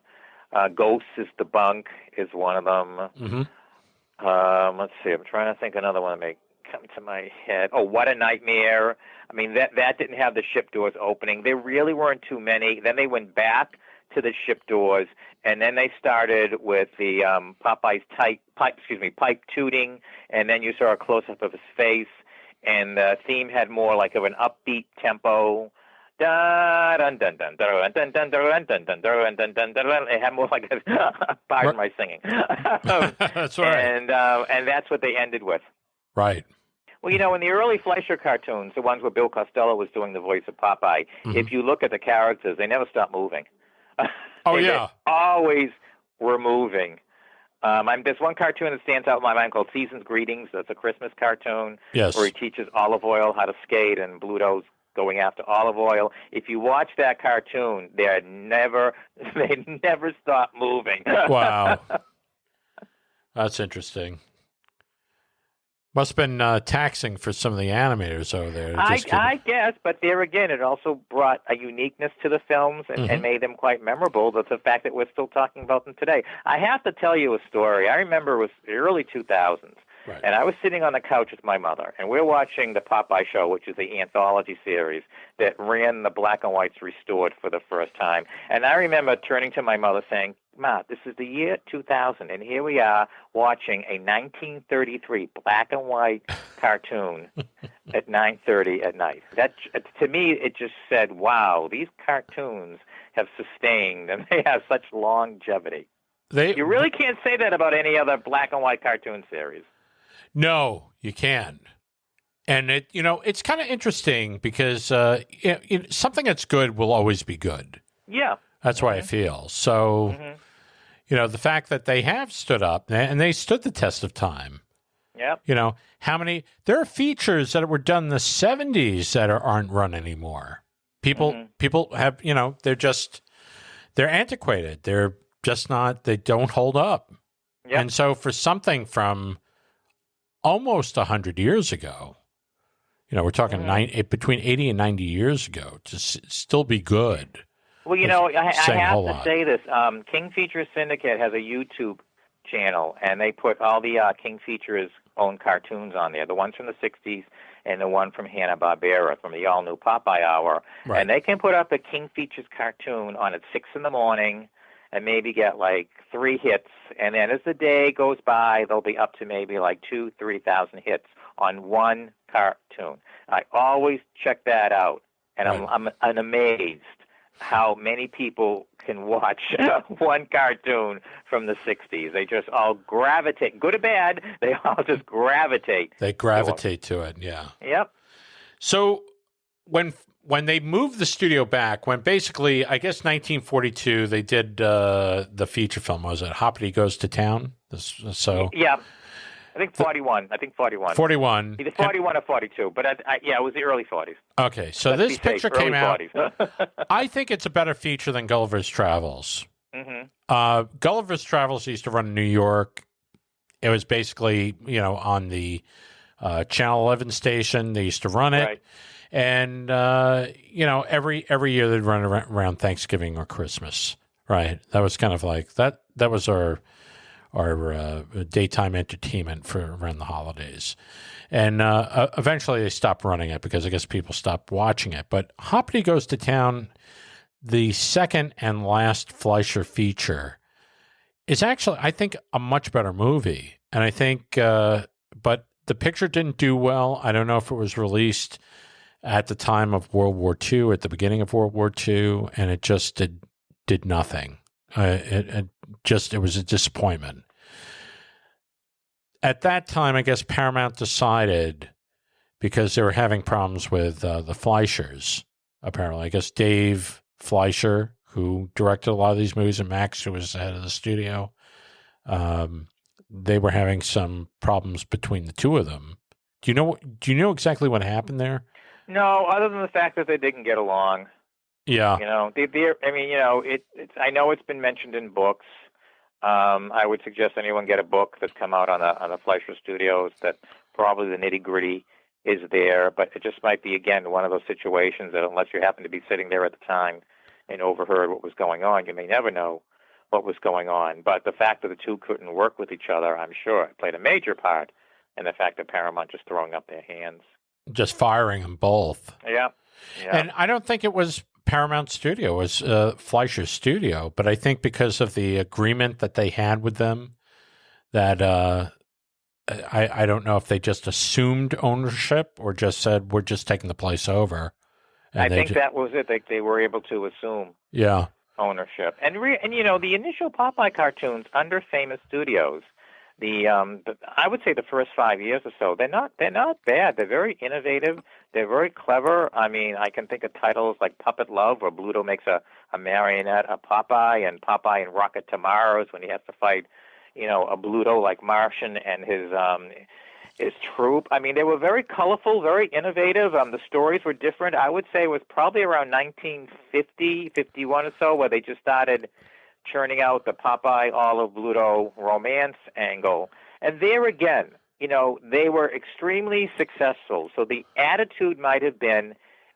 Ghosts is the Bunk is one of them. Mm-hmm. Let's see. I'm trying to think another one that may come to my head. Oh, What a Nightmare. I mean, that didn't have the ship doors opening. There really weren't too many. Then they went back to the ship doors, and then they started with the Popeye's pipe tooting, and then you saw a close-up of his face, and the theme had more like of an upbeat tempo. Dun dun dun dun dun dun dun dun dun dun dun dun dun dun. It had more like a pardon my singing. That's right. And that's what they ended with. Right. Well, in the early Fleischer cartoons, the ones where Bill Costello was doing the voice of Popeye, if you look at the characters, they never stop moving. Oh, yeah. They always were moving. There's one cartoon that stands out in my mind called Season's Greetings. That's a Christmas cartoon where he teaches Olive Oil how to skate, and Bluto's going after olive oil. If you watch that cartoon, they never stop moving. Wow. That's interesting. Must have been taxing for some of the animators over there. I guess, but there again, it also brought a uniqueness to the films and made them quite memorable. That's the fact that we're still talking about them today. I have to tell you a story. I remember it was the early 2000s, and I was sitting on the couch with my mother, and we're watching the Popeye Show, which is the anthology series that ran the black and whites restored for the first time. And I remember turning to my mother saying, "Ma, this is the year 2000, and here we are watching a 1933 black and white cartoon at 9:30 at night." That, to me, it just said, wow, these cartoons have sustained, and they have such longevity. You really can't say that about any other black and white cartoon series. No, you can't. And it's kind of interesting because something that's good will always be good. Yeah. That's why I feel. So, the fact that they have stood up and they stood the test of time. Yeah. There are features that were done in the 70s that aren't run anymore. People have, they're antiquated. They're just not, they don't hold up. Yep. And so for something from almost 100 years ago, we're talking between 80 and 90 years ago, to still be good. Well, I have to say this. King Features Syndicate has a YouTube channel, and they put all the King Features own cartoons on there, the ones from the 60s and the one from Hanna-Barbera, from the all-new Popeye Hour. Right. And they can put up a King Features cartoon on at 6 in the morning and maybe get like 3 hits. And then as the day goes by, they'll be up to maybe like 2,000-3,000 hits on one cartoon. I always check that out, and I'm amazed how many people can watch one cartoon from the 60s. They just all gravitate, good or bad, they all just gravitate. They gravitate to it, yeah. Yep. So when they moved the studio back, when basically, I guess 1942, they did the feature film, was it Hoppity Goes to Town? Yeah. I think 41. 41. Either 41 or 42, but yeah, it was the early 40s. Okay, so this picture came out. I think it's a better feature than Gulliver's Travels. Mm-hmm. Gulliver's Travels used to run in New York. It was basically, on the Channel 11 station. They used to run it. Right. And, every year they'd run around Thanksgiving or Christmas. Right. That was kind of like that was our daytime entertainment for around the holidays. And eventually they stopped running it because I guess people stopped watching it. But Hoppity Goes to Town, the second and last Fleischer feature, is actually, I think, a much better movie. And I think, but the picture didn't do well. I don't know if it was released at the time of World War II, at the beginning of World War II, and it just did nothing. It was a disappointment. At that time, I guess Paramount decided, because they were having problems with the Fleischers, apparently. I guess Dave Fleischer, who directed a lot of these movies, and Max, who was the head of the studio, they were having some problems between the two of them. Do you know exactly what happened there? No, other than the fact that they didn't get along. Yeah. I know it's been mentioned in books. I would suggest anyone get a book that's come out on the Fleischer Studios that probably the nitty-gritty is there, but it just might be, again, one of those situations that unless you happen to be sitting there at the time and overheard what was going on, you may never know what was going on. But the fact that the two couldn't work with each other, I'm sure, played a major part in the fact that Paramount just throwing up their hands. Just firing them both. Yeah. And I don't think it was Paramount Studio, it was Fleischer's studio, but I think because of the agreement that they had with them, that I don't know if they just assumed ownership or just said, we're just taking the place over. And I think that was it. They were able to assume ownership. And the initial Popeye cartoons under Famous Studios, I would say the first 5 years or so, they're not bad. They're very innovative. They're very clever. I mean, I can think of titles like Puppet Love, where Bluto makes a marionette of Popeye, and Popeye and Rocket Tomorrows when he has to fight, a Bluto like Martian and his troupe. I mean, they were very colorful, very innovative. The stories were different. I would say it was probably around 1950, 51 or so, where they just started churning out the Popeye, Olive, Bluto romance angle. And there again, they were extremely successful. So the attitude might have been,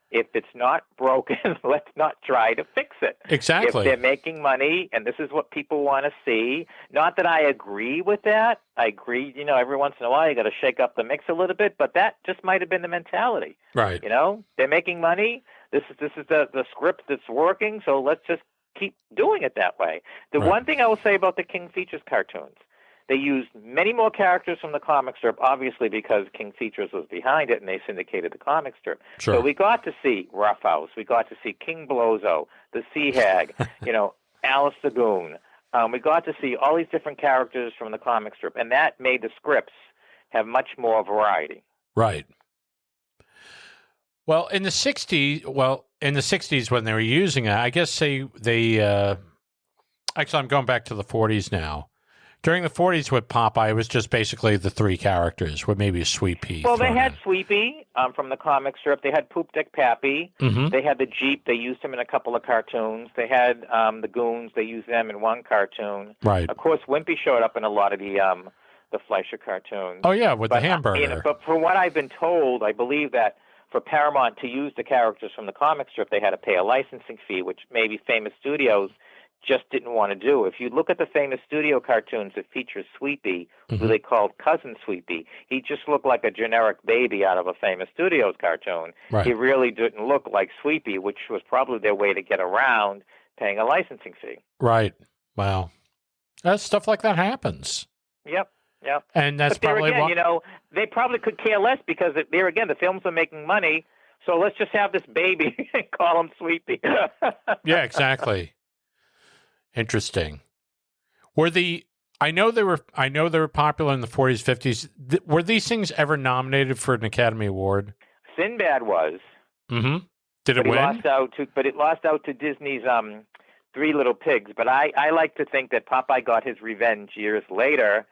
if it's not broken, let's not try to fix it. Exactly. If they're making money and this is what people want to see, not that I agree with that. I agree, every once in a while you got to shake up the mix a little bit, but that just might have been the mentality. Right. They're making money. This is the script that's working, so let's just keep doing it that way. The one thing I will say about the King Features cartoons, they used many more characters from the comic strip, obviously because King Features was behind it and they syndicated the comic strip. Sure. So we got to see Roughhouse, we got to see King Blozo, the Sea Hag, Alice the Goon. We got to see all these different characters from the comic strip, and that made the scripts have much more variety. Right. Well, in the 60s when they were using it, I guess they actually, I'm going back to the 40s now. During the 40s with Popeye, it was just basically the three characters with maybe a Sweet Pea. Well, they had Sweepy from the comic strip. They had Poop Dick Pappy. Mm-hmm. They had the Jeep. They used him in a couple of cartoons. They had the Goons. They used them in one cartoon. Right. Of course, Wimpy showed up in a lot of the Fleischer cartoons. Oh, yeah, with the hamburger. But from what I've been told, I believe that for Paramount to use the characters from the comic strip, they had to pay a licensing fee, which maybe Famous Studios just didn't want to do. If you look at the Famous Studio cartoons that feature Sweepy, who they called Cousin Sweepy, he just looked like a generic baby out of a Famous Studios cartoon. Right. He really didn't look like Sweepy, which was probably their way to get around paying a licensing fee. Right. Wow. Stuff like that happens. Yep. And that's but there probably again, they probably could care less because there again, the films are making money. So let's just have this baby and call him Sweepy. Yeah, exactly. Interesting. I know they were popular in the 40s, 50s. Were these things ever nominated for an Academy Award? Sinbad was. Mm-hmm. Did it But win? it lost out to Disney's Three Little Pigs. But I like to think that Popeye got his revenge years later,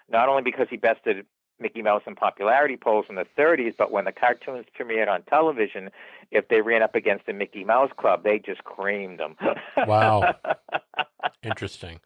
not only because he bested Mickey Mouse in popularity polls in the 30s, but when the cartoons premiered on television, if they ran up against the Mickey Mouse Club, they just creamed them. Wow. Interesting.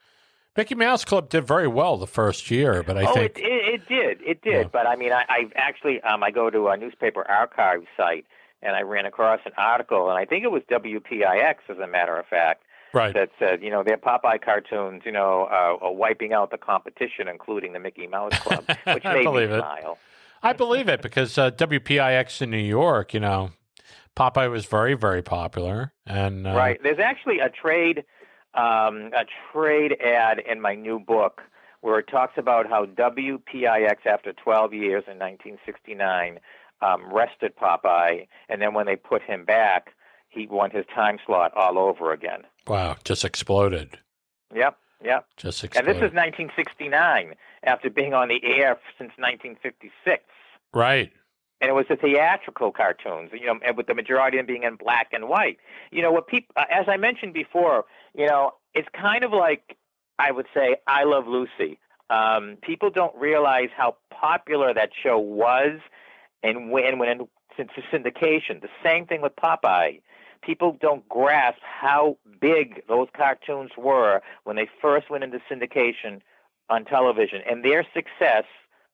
Mickey Mouse Club did very well the first year, but I think it did. Yeah. But I mean, I actually I go to a newspaper archive site and I ran across an article, and I think it was WPIX, as a matter of fact, right. that said, their Popeye cartoons, are wiping out the competition, including the Mickey Mouse Club, which made me smile. I believe it because WPIX in New York, Popeye was very, very popular, and right. There's actually a trade ad in my new book where it talks about how WPIX, after 12 years in 1969, rested Popeye, and then when they put him back, he won his time slot all over again. Wow, just exploded. Yep. Just exploded. And this is 1969, after being on the air since 1956. Right. And it was the theatrical cartoons, and with the majority of them being in black and white. What people, as I mentioned before, it's kind of like, I would say, I Love Lucy. People don't realize how popular that show was and when into syndication. The same thing with Popeye. People don't grasp how big those cartoons were when they first went into syndication on television, and their success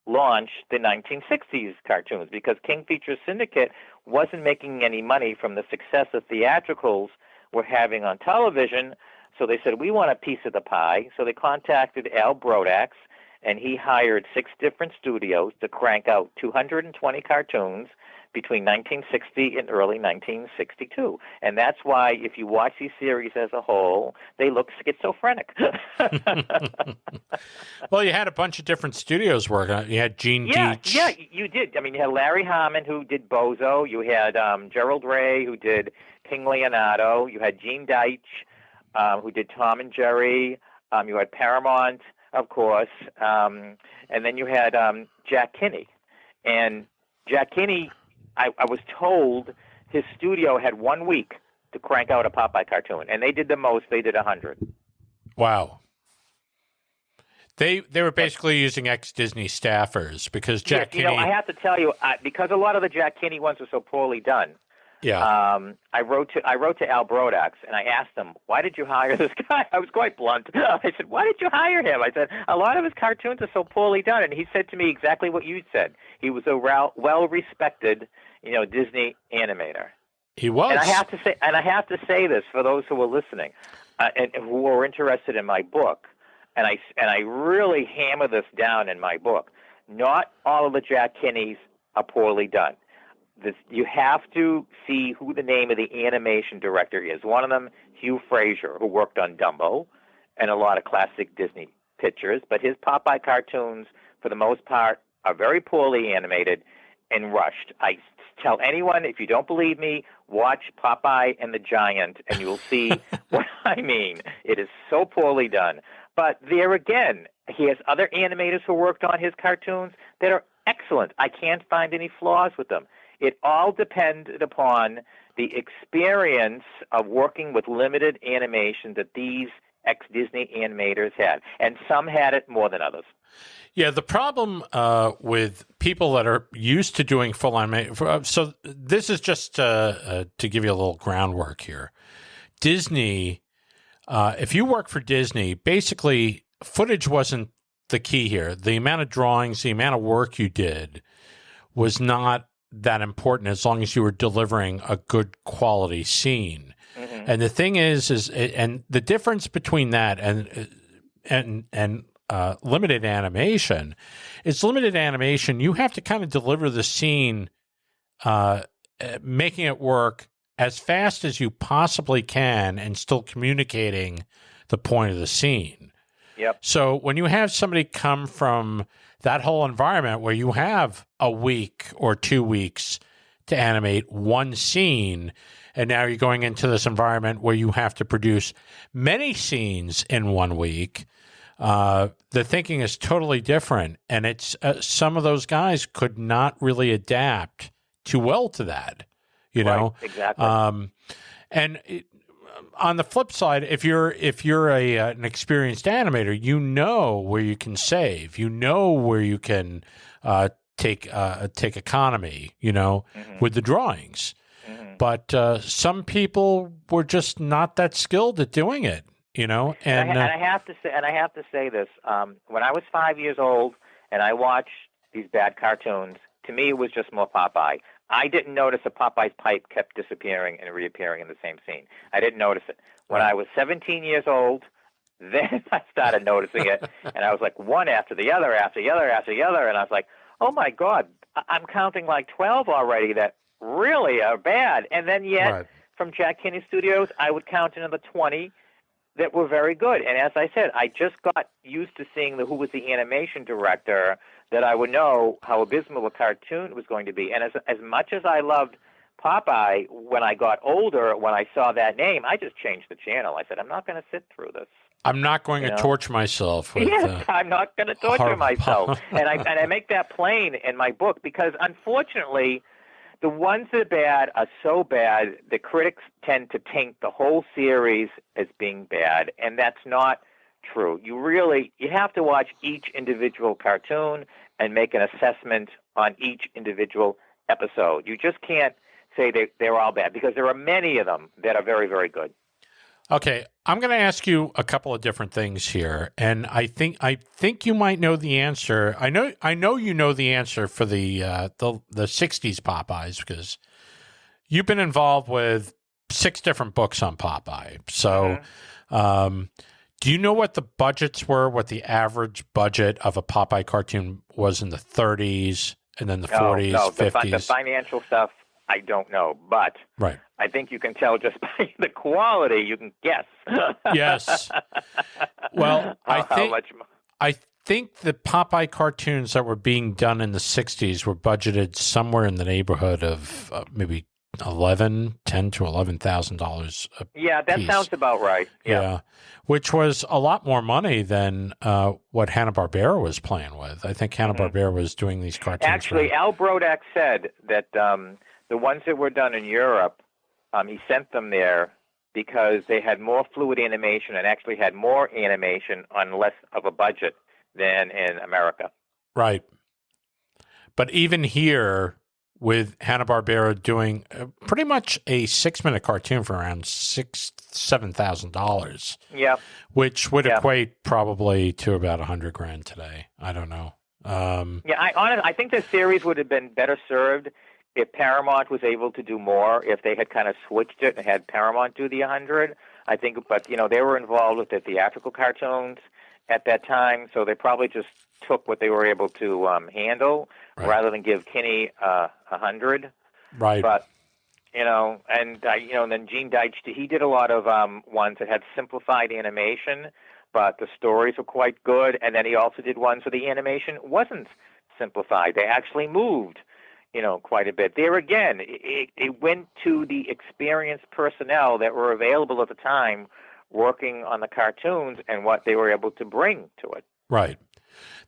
launched the 1960s cartoons because King Features Syndicate wasn't making any money from the success of theatricals were having on television. So they said, we want a piece of the pie. So they contacted Al Brodax, and he hired 6 different studios to crank out 220 cartoons between 1960 and early 1962. And that's why, if you watch these series as a whole, they look schizophrenic. Well, you had a bunch of different studios working on it. You had Gene Deitch. Yeah, you did. I mean, you had Larry Harmon, who did Bozo. You had Gerald Ray, who did King Leonardo. You had Gene Deitch, who did Tom and Jerry. You had Paramount, of course. And then you had Jack Kinney. And Jack Kinney, I was told his studio had 1 week to crank out a Popeye cartoon, and they did the most. They did 100. Wow. They were basically using ex-Disney staffers because Jack Kinney... I have to tell you, because a lot of the Jack Kinney ones were so poorly done, yeah. I wrote to Al Brodax, and I asked him, why did you hire this guy? I was quite blunt. I said, why did you hire him? I said, a lot of his cartoons are so poorly done. And he said to me exactly what you said. He was a well-respected, Disney animator. He was. And I have to say this for those who are listening and who are interested in my book, and I really hammer this down in my book. Not all of the Jack Kinneys are poorly done. You have to see who the name of the animation director is. One of them, Hugh Fraser, who worked on Dumbo and a lot of classic Disney pictures. But his Popeye cartoons, for the most part, are very poorly animated and rushed. I tell anyone, if you don't believe me, watch Popeye and the Giant, and you'll see what I mean. It is so poorly done. But there again, he has other animators who worked on his cartoons that are excellent. I can't find any flaws with them. It all depended upon the experience of working with limited animation that these ex-Disney animators had. And some had it more than others. Yeah, the problem with people that are used to doing full animation... So this is just to give you a little groundwork here. Disney, if you work for Disney, basically footage wasn't the key here. The amount of drawings, the amount of work you did was not that important as long as you were delivering a good quality scene. Mm-hmm. And the thing is and the difference between that and limited animation is limited animation. You have to kind of deliver the scene, making it work as fast as you possibly can and still communicating the point of the scene. Yep. So when you have somebody come from that whole environment where you have a week or 2 weeks to animate one scene, and now you're going into this environment where you have to produce many scenes in 1 week. The thinking is totally different, and it's some of those guys could not really adapt too well to that, you know. Right, exactly. On the flip side, if you're an experienced animator, you know where you can save, you know where you can take economy, you know, with the drawings. But some people were just not that skilled at doing it, you know. And I have to say this: when I was 5 years old and I watched these bad cartoons, to me it was just more Popeye. I didn't notice that Popeye's pipe kept disappearing and reappearing in the same scene. I didn't notice it. When I was 17 years old, then I started noticing it, and I was like one after the other, after the other, after the other, and I was like, oh my God, I'm counting like 12 already that really are bad. And then yet, from Jack Kinney Studios, I would count another 20 that were very good. And as I said, I just got used to seeing who was the animation director, that I would know how abysmal a cartoon was going to be. And as much as I loved Popeye, when I got older, when I saw that name, I just changed the channel. I said, I'm not going to sit through this. I'm not going to torture myself. With, yes, I'm not going to torture myself. And I make that plain in my book, because unfortunately, the ones that are bad are so bad the critics tend to taint the whole series as being bad, and that's not true. You have to watch each individual cartoon and make an assessment on each individual episode. You just can't say they're all bad, because there are many of them that are very, very good. Okay, I'm going to ask you a couple of different things here, and I think you might know the answer. I know you know the answer for the 60s Popeyes, because you've been involved with 6 different books on Popeye. So, do you know what the budgets were? What the average budget of a Popeye cartoon was in the 30s, and then the 40s, 50s? The financial stuff, I don't know, but I think you can tell just by the quality. You can guess. Yes. Well, I think the Popeye cartoons that were being done in the 60s were budgeted somewhere in the neighborhood of maybe $10,000 to $11,000 a Yeah, that piece. sounds about right. Yeah, which was a lot more money than what Hanna-Barbera was playing with. I think Hanna-Barbera was doing these cartoons. Actually, Al Brodak said that the ones that were done in Europe, he sent them there because they had more fluid animation and actually had more animation on less of a budget than in America. Right. But even here, with Hanna-Barbera doing pretty much a 6-minute cartoon for around $7,000. Yeah. Which would equate probably to about $100,000 today. I don't know. I think the series would have been better served if Paramount was able to do more, if they had kind of switched it and had Paramount do the 100. I think, but they were involved with the theatrical cartoons at that time, so they probably just took what they were able to handle rather than give Kinney 100. Right. But and then Gene Deitch, he did a lot of ones that had simplified animation, but the stories were quite good. And then he also did ones where the animation wasn't simplified; they actually moved, quite a bit. There again, it went to the experienced personnel that were available at the time, working on the cartoons and what they were able to bring to it. Right.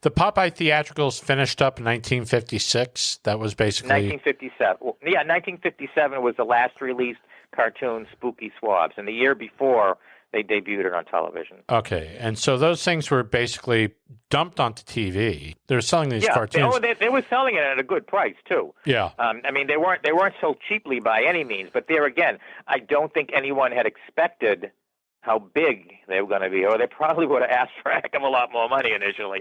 The Popeye theatricals finished up in 1956. That was basically 1957. Yeah, 1957 was the last released cartoon, Spooky Swabs, and the year before they debuted it on television. Okay, and so those things were basically dumped onto TV. They were selling these cartoons. They were selling it at a good price too. Yeah. They weren't sold cheaply by any means, but there again, I don't think anyone had expected how big they were going to be, or they probably would have asked for a heck of a lot more money initially.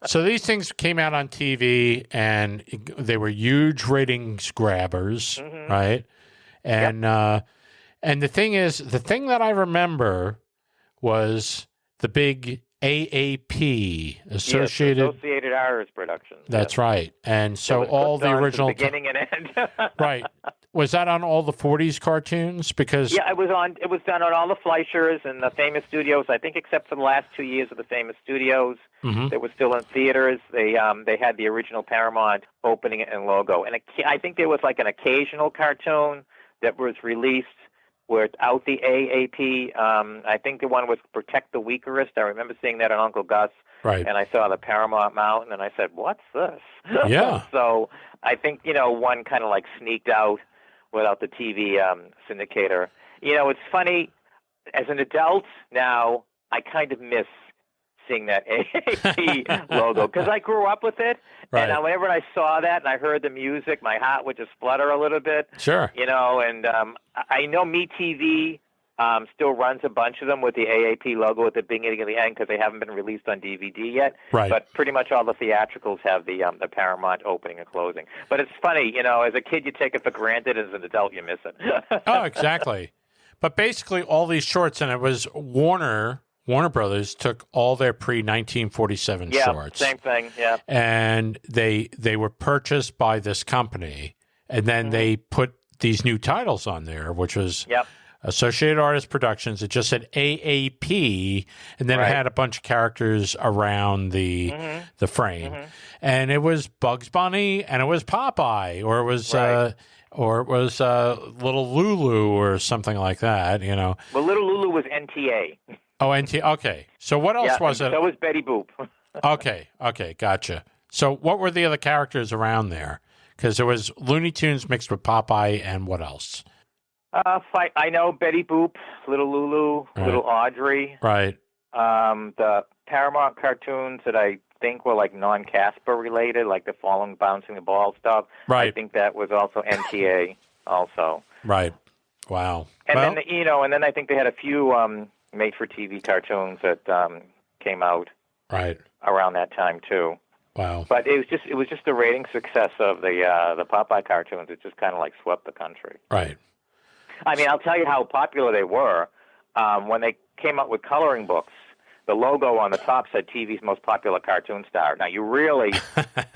So these things came out on TV, and they were huge ratings grabbers, right? And and the thing that I remember was the big AAP, Yes, Associated Artists Productions. That's yes. right. And so all the original beginning and end. right. Was that on all the 40s cartoons? Because yeah, it was done on all the Fleischers and the Famous Studios. I think except for the last 2 years of the Famous Studios, they were still in theaters. They had the original Paramount opening and logo, and I think there was like an occasional cartoon that was released without the AAP. I think the one was Protect the Weakerest. I remember seeing that on Uncle Gus. Right. And I saw the Paramount Mountain, and I said, "What's this?" Yeah. So I think one kind of like sneaked out without the TV syndicator. It's funny. As an adult now, I kind of miss seeing that AAP logo because I grew up with it, right. and whenever I saw that and I heard the music, my heart would just flutter a little bit. Sure. And I know MeTV still runs a bunch of them with the AAP logo at the beginning and the end because they haven't been released on DVD yet. Right. But pretty much all the theatricals have the Paramount opening and closing. But it's funny, as a kid you take it for granted, as an adult you miss it. Oh, exactly. But basically all these shorts, and it was Warner Brothers took all their pre-1947 shorts. Same thing, yeah. And they were purchased by this company, and then they put these new titles on there, which was Associated Artists Productions. It just said AAP, and then it had a bunch of characters around the frame. And it was Bugs Bunny, and it was Popeye, or it was Little Lulu or something like that, Well, Little Lulu was NTA. Oh, okay. So what else was it? So was Betty Boop. Okay, gotcha. So what were the other characters around there? Because there was Looney Tunes mixed with Popeye, and what else? I know Betty Boop, Little Lulu, Little Audrey. Right. The Paramount cartoons that I think were like non-Casper related, like the falling, bouncing the ball stuff. Right. I think that was also NTA also. Right. Wow. And then I think they had a few made-for-TV cartoons that came out around that time too. Wow. But it was just the rating success of the Popeye cartoons. It just kind of like swept the country. Right. I mean, I'll tell you how popular they were. When they came out with coloring books, the logo on the top said TV's most popular cartoon star. Now, you really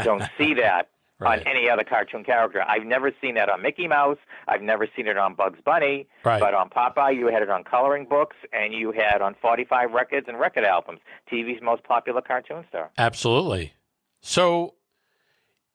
don't see that on any other cartoon character. I've never seen that on Mickey Mouse. I've never seen it on Bugs Bunny. Right. But on Popeye, you had it on coloring books, and you had on 45 records and record albums. TV's most popular cartoon star. Absolutely. So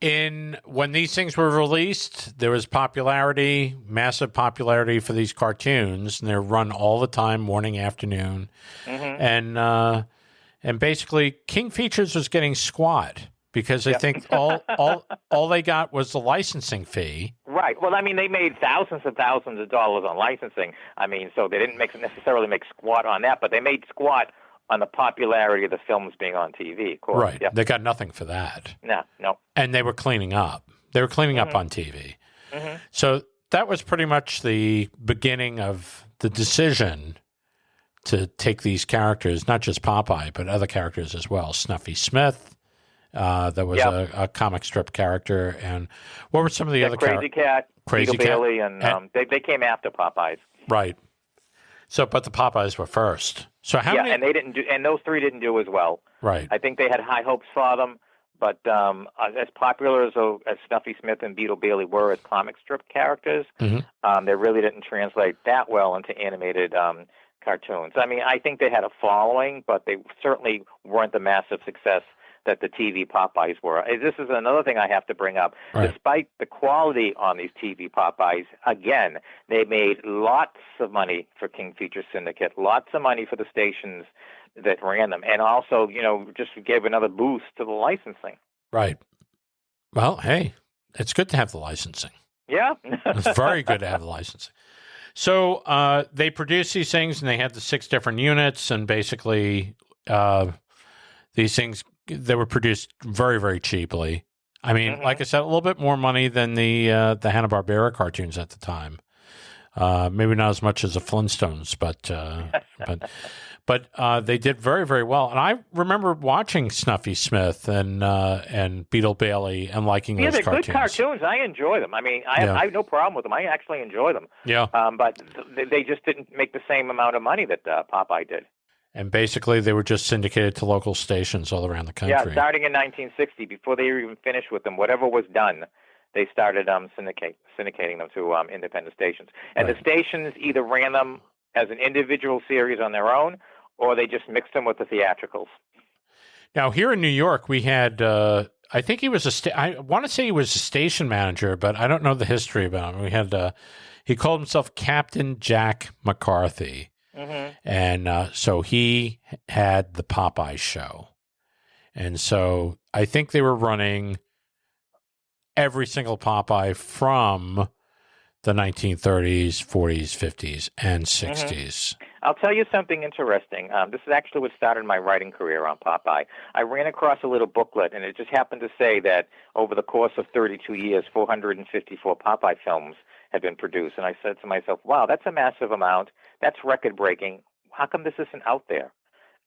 when these things were released, there was massive popularity for these cartoons, and they're run all the time, morning, afternoon. And basically King Features was getting squat because I think all they got was the licensing fee. Right. Well, I mean, they made thousands and thousands of dollars on licensing. I mean, so they didn't necessarily make squat on that, but they made squat on the popularity of the films being on TV, of course. Right. Yep. They got nothing for that. No. And they were cleaning up. They were cleaning up on TV. So that was pretty much the beginning of the decision to take these characters, not just Popeye, but other characters as well. Snuffy Smith, that was a comic strip character. And what were some of the other characters? Crazy Cat, Bailey, and they came after Popeyes. Right. So, but the Popeyes were first. So how many? And they didn't do, and those three didn't do as well. Right. I think they had high hopes for them, but as popular as Snuffy Smith and Beetle Bailey were as comic strip characters, they really didn't translate that well into animated cartoons. I mean, I think they had a following, but they certainly weren't the massive success that the TV Popeyes were. This is another thing I have to bring up. Right. Despite the quality on these TV Popeyes, again, they made lots of money for King Feature Syndicate, lots of money for the stations that ran them, and also, just gave another boost to the licensing. Right. Well, hey, it's good to have the licensing. Yeah. It's very good to have the licensing. So they produced these things, and they had the 6 different units, and basically these things, they were produced very, very cheaply. I mean, like I said, a little bit more money than the Hanna-Barbera cartoons at the time. Maybe not as much as the Flintstones, but they did very, very well. And I remember watching Snuffy Smith and Beetle Bailey and liking those cartoons. Yeah, they're good cartoons. I enjoy them. I mean, I have no problem with them. I actually enjoy them. Yeah. But they just didn't make the same amount of money that Popeye did. And basically, they were just syndicated to local stations all around the country. Yeah, starting in 1960, before they were even finished with them, whatever was done, they started syndicating them to independent stations. And Right. the stations either ran them as an individual series on their own, or they just mixed them with the theatricals. Now, here in New York, we had, I think he was I want to say he was a station manager, but I don't know the history about him. We had, he called himself Captain Jack McCarthy. Mm-hmm. And so he had the Popeye show. And so I think they were running every single Popeye from the 1930s, 40s, 50s, and 60s. Mm-hmm. I'll tell you something interesting. This is actually what started my writing career on Popeye. I ran across a little booklet, and it just happened to say that over the course of 32 years, 454 Popeye films had been produced. And I said to myself, wow, that's a massive amount. That's record-breaking. How come this isn't out there?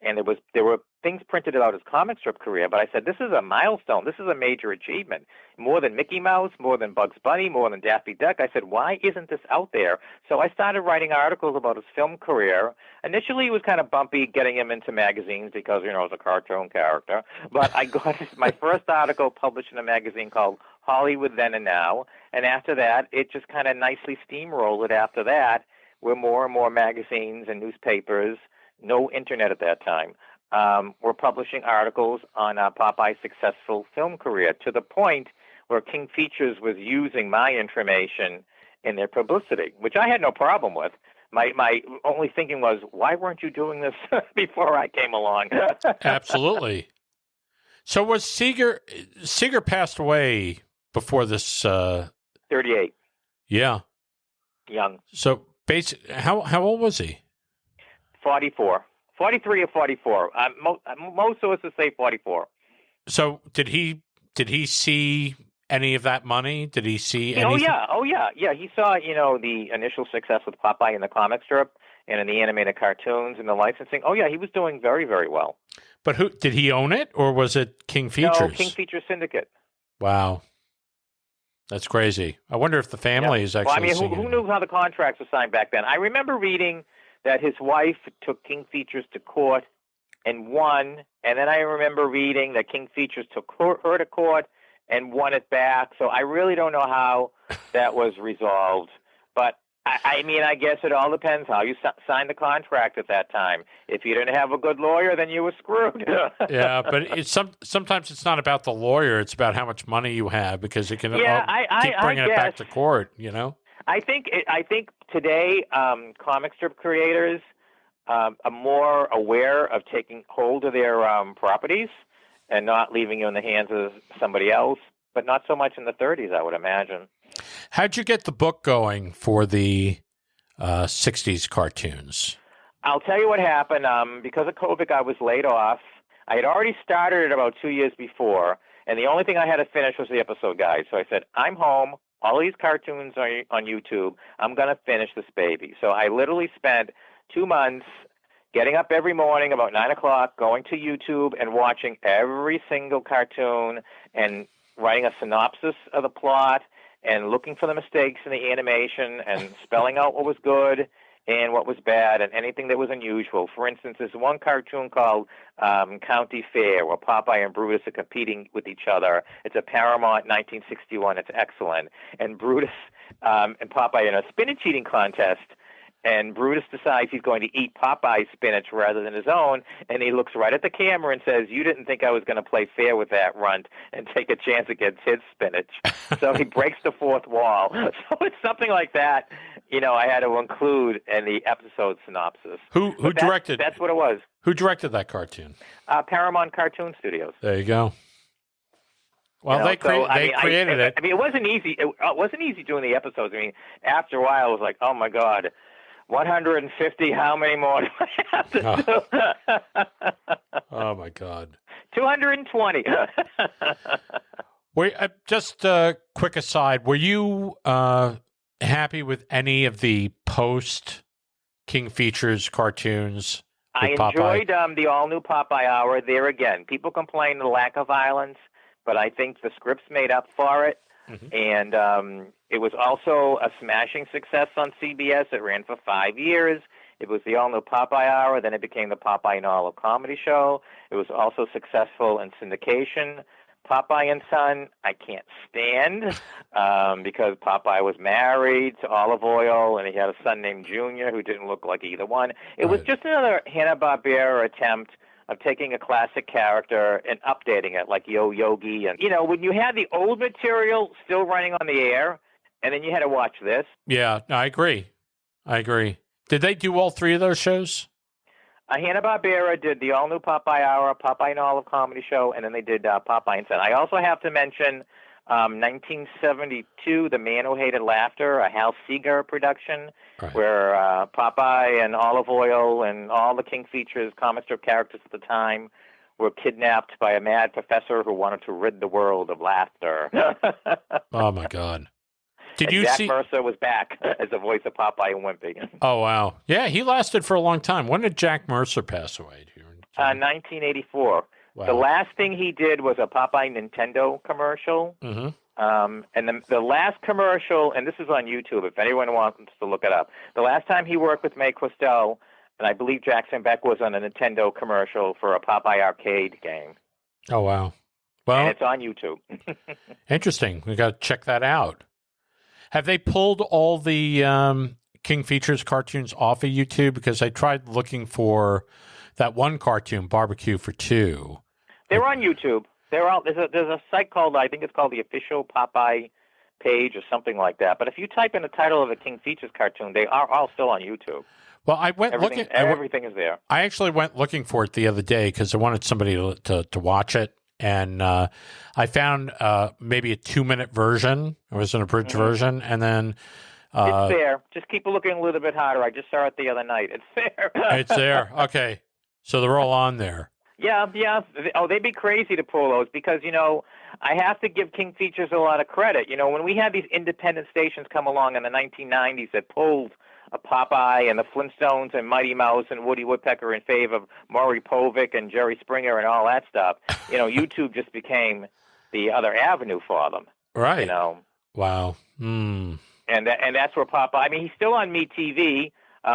And there were things printed about his comic strip career, but I said, this is a milestone. This is a major achievement. More than Mickey Mouse, more than Bugs Bunny, more than Daffy Duck. I said, why isn't this out there? So I started writing articles about his film career. Initially, it was kind of bumpy getting him into magazines because, it's a cartoon character. But I got my first article published in a magazine called Hollywood Then and Now. And after that, it just kind of nicely steamrolled it after that, where more and more magazines and newspapers, no internet at that time, were publishing articles on Popeye's successful film career, to the point where King Features was using my information in their publicity, which I had no problem with. My only thinking was, why weren't you doing this before I came along? Absolutely. So was Seeger passed away before this? 38. Yeah. Young. So how old was he? 44. 43 or 44. Most sources say 44. So did he see any of that money? Did he see anything? Oh yeah. He saw, the initial success with Popeye in the comic strip and in the animated cartoons and the licensing. Oh yeah, he was doing very, very well. But who did he own it, or was it King Features? No, King Features Syndicate. Wow. That's crazy. I wonder if the family is actually. Well, who knew how the contracts were signed back then? I remember reading that his wife took King Features to court and won, and then I remember reading that King Features took her to court and won it back. So I really don't know how that was resolved. But I guess it all depends how you signed the contract at that time. If you didn't have a good lawyer, then you were screwed. Yeah, but sometimes it's not about the lawyer; it's about how much money you have, because it can keep bringing it back to court. I think today comic strip creators are more aware of taking hold of their properties and not leaving you in the hands of somebody else, but not so much in the 30s, I would imagine. How'd you get the book going for the 60s cartoons? I'll tell you what happened. Because of COVID, I was laid off. I had already started it about 2 years before, and the only thing I had to finish was the episode guide. So I said, I'm home. All these cartoons are on YouTube. I'm going to finish this baby. So I literally spent 2 months getting up every morning about 9 o'clock, going to YouTube and watching every single cartoon and writing a synopsis of the plot and looking for the mistakes in the animation and spelling out what was good and what was bad and anything that was unusual. For instance, there's one cartoon called County Fair, where Popeye and Brutus are competing with each other. It's a Paramount 1961. It's excellent. And Brutus and Popeye in a spinach eating contest, and Brutus decides he's going to eat Popeye's spinach rather than his own, and he looks right at the camera and says, you didn't think I was going to play fair with that runt and take a chance against his spinach. So he breaks the fourth wall. So it's something like that, I had to include in the episode synopsis. Who directed? That's what it was. Who directed that cartoon? Paramount Cartoon Studios. There you go. Well, they created it. It wasn't easy. It wasn't easy doing the episodes. After a while, I was like, oh, my God. 150, how many more do I have to do? Oh, my God. 220. Just a quick aside. Were you happy with any of the post-King Features cartoons? I enjoyed the all-new Popeye Hour. There again, people complain the lack of violence, but I think the scripts made up for it. Mm-hmm. And it was also a smashing success on CBS. It ran for 5 years. It was the all-new Popeye Hour. Then it became the Popeye and Olive Comedy Show. It was also successful in syndication. Popeye and Son, I can't stand because Popeye was married to Olive Oyl, and he had a son named Junior who didn't look like either one. It was just another Hanna-Barbera attempt of taking a classic character and updating it, like Yo Yogi. And, when you had the old material still running on the air, and then you had to watch this. Yeah, I agree. Did they do all three of those shows? Hanna-Barbera did the all-new Popeye Hour, Popeye and Olive Comedy Show, and then they did Popeye and Son. I also have to mention 1972, The Man Who Hated Laughter, a Hal Seeger production, where Popeye and Olive Oyl and all the King Features comic strip characters at the time were kidnapped by a mad professor who wanted to rid the world of laughter. Oh, my God. Did and you Jack see? Mercer was back as the voice of Popeye and Wimpy. Oh, wow. Yeah, he lasted for a long time. When did Jack Mercer pass away? 1984. Wow. The last thing he did was a Popeye Nintendo commercial. Mm-hmm. And the last commercial, and this is on YouTube if anyone wants to look it up, the last time he worked with Mae Questel, and I believe Jackson Beck, was on a Nintendo commercial for a Popeye arcade game. Oh, wow. Well, and it's on YouTube. Interesting. We got to check that out. Have they pulled all the King Features cartoons off of YouTube? Because I tried looking for that one cartoon, Barbecue for Two. They're on YouTube. They're all there's a site called, I think it's called the Official Popeye page or something like that. But if you type in the title of a King Features cartoon, they are all still on YouTube. Well, I went looking. Everything is there. I actually went looking for it the other day because I wanted somebody to watch it. And I found maybe a 2-minute version. It was an abridged version. And then... it's there. Just keep looking a little bit harder. I just saw it the other night. It's there. It's there. Okay. So they're all on there. Yeah. Oh, they'd be crazy to pull those because, I have to give King Features a lot of credit. When we had these independent stations come along in the 1990s that pulled a Popeye and the Flintstones and Mighty Mouse and Woody Woodpecker in favor of Maury Povich and Jerry Springer and all that stuff, YouTube just became the other avenue for them. Right. Wow. Mm. And that's where Popeye, he's still on MeTV.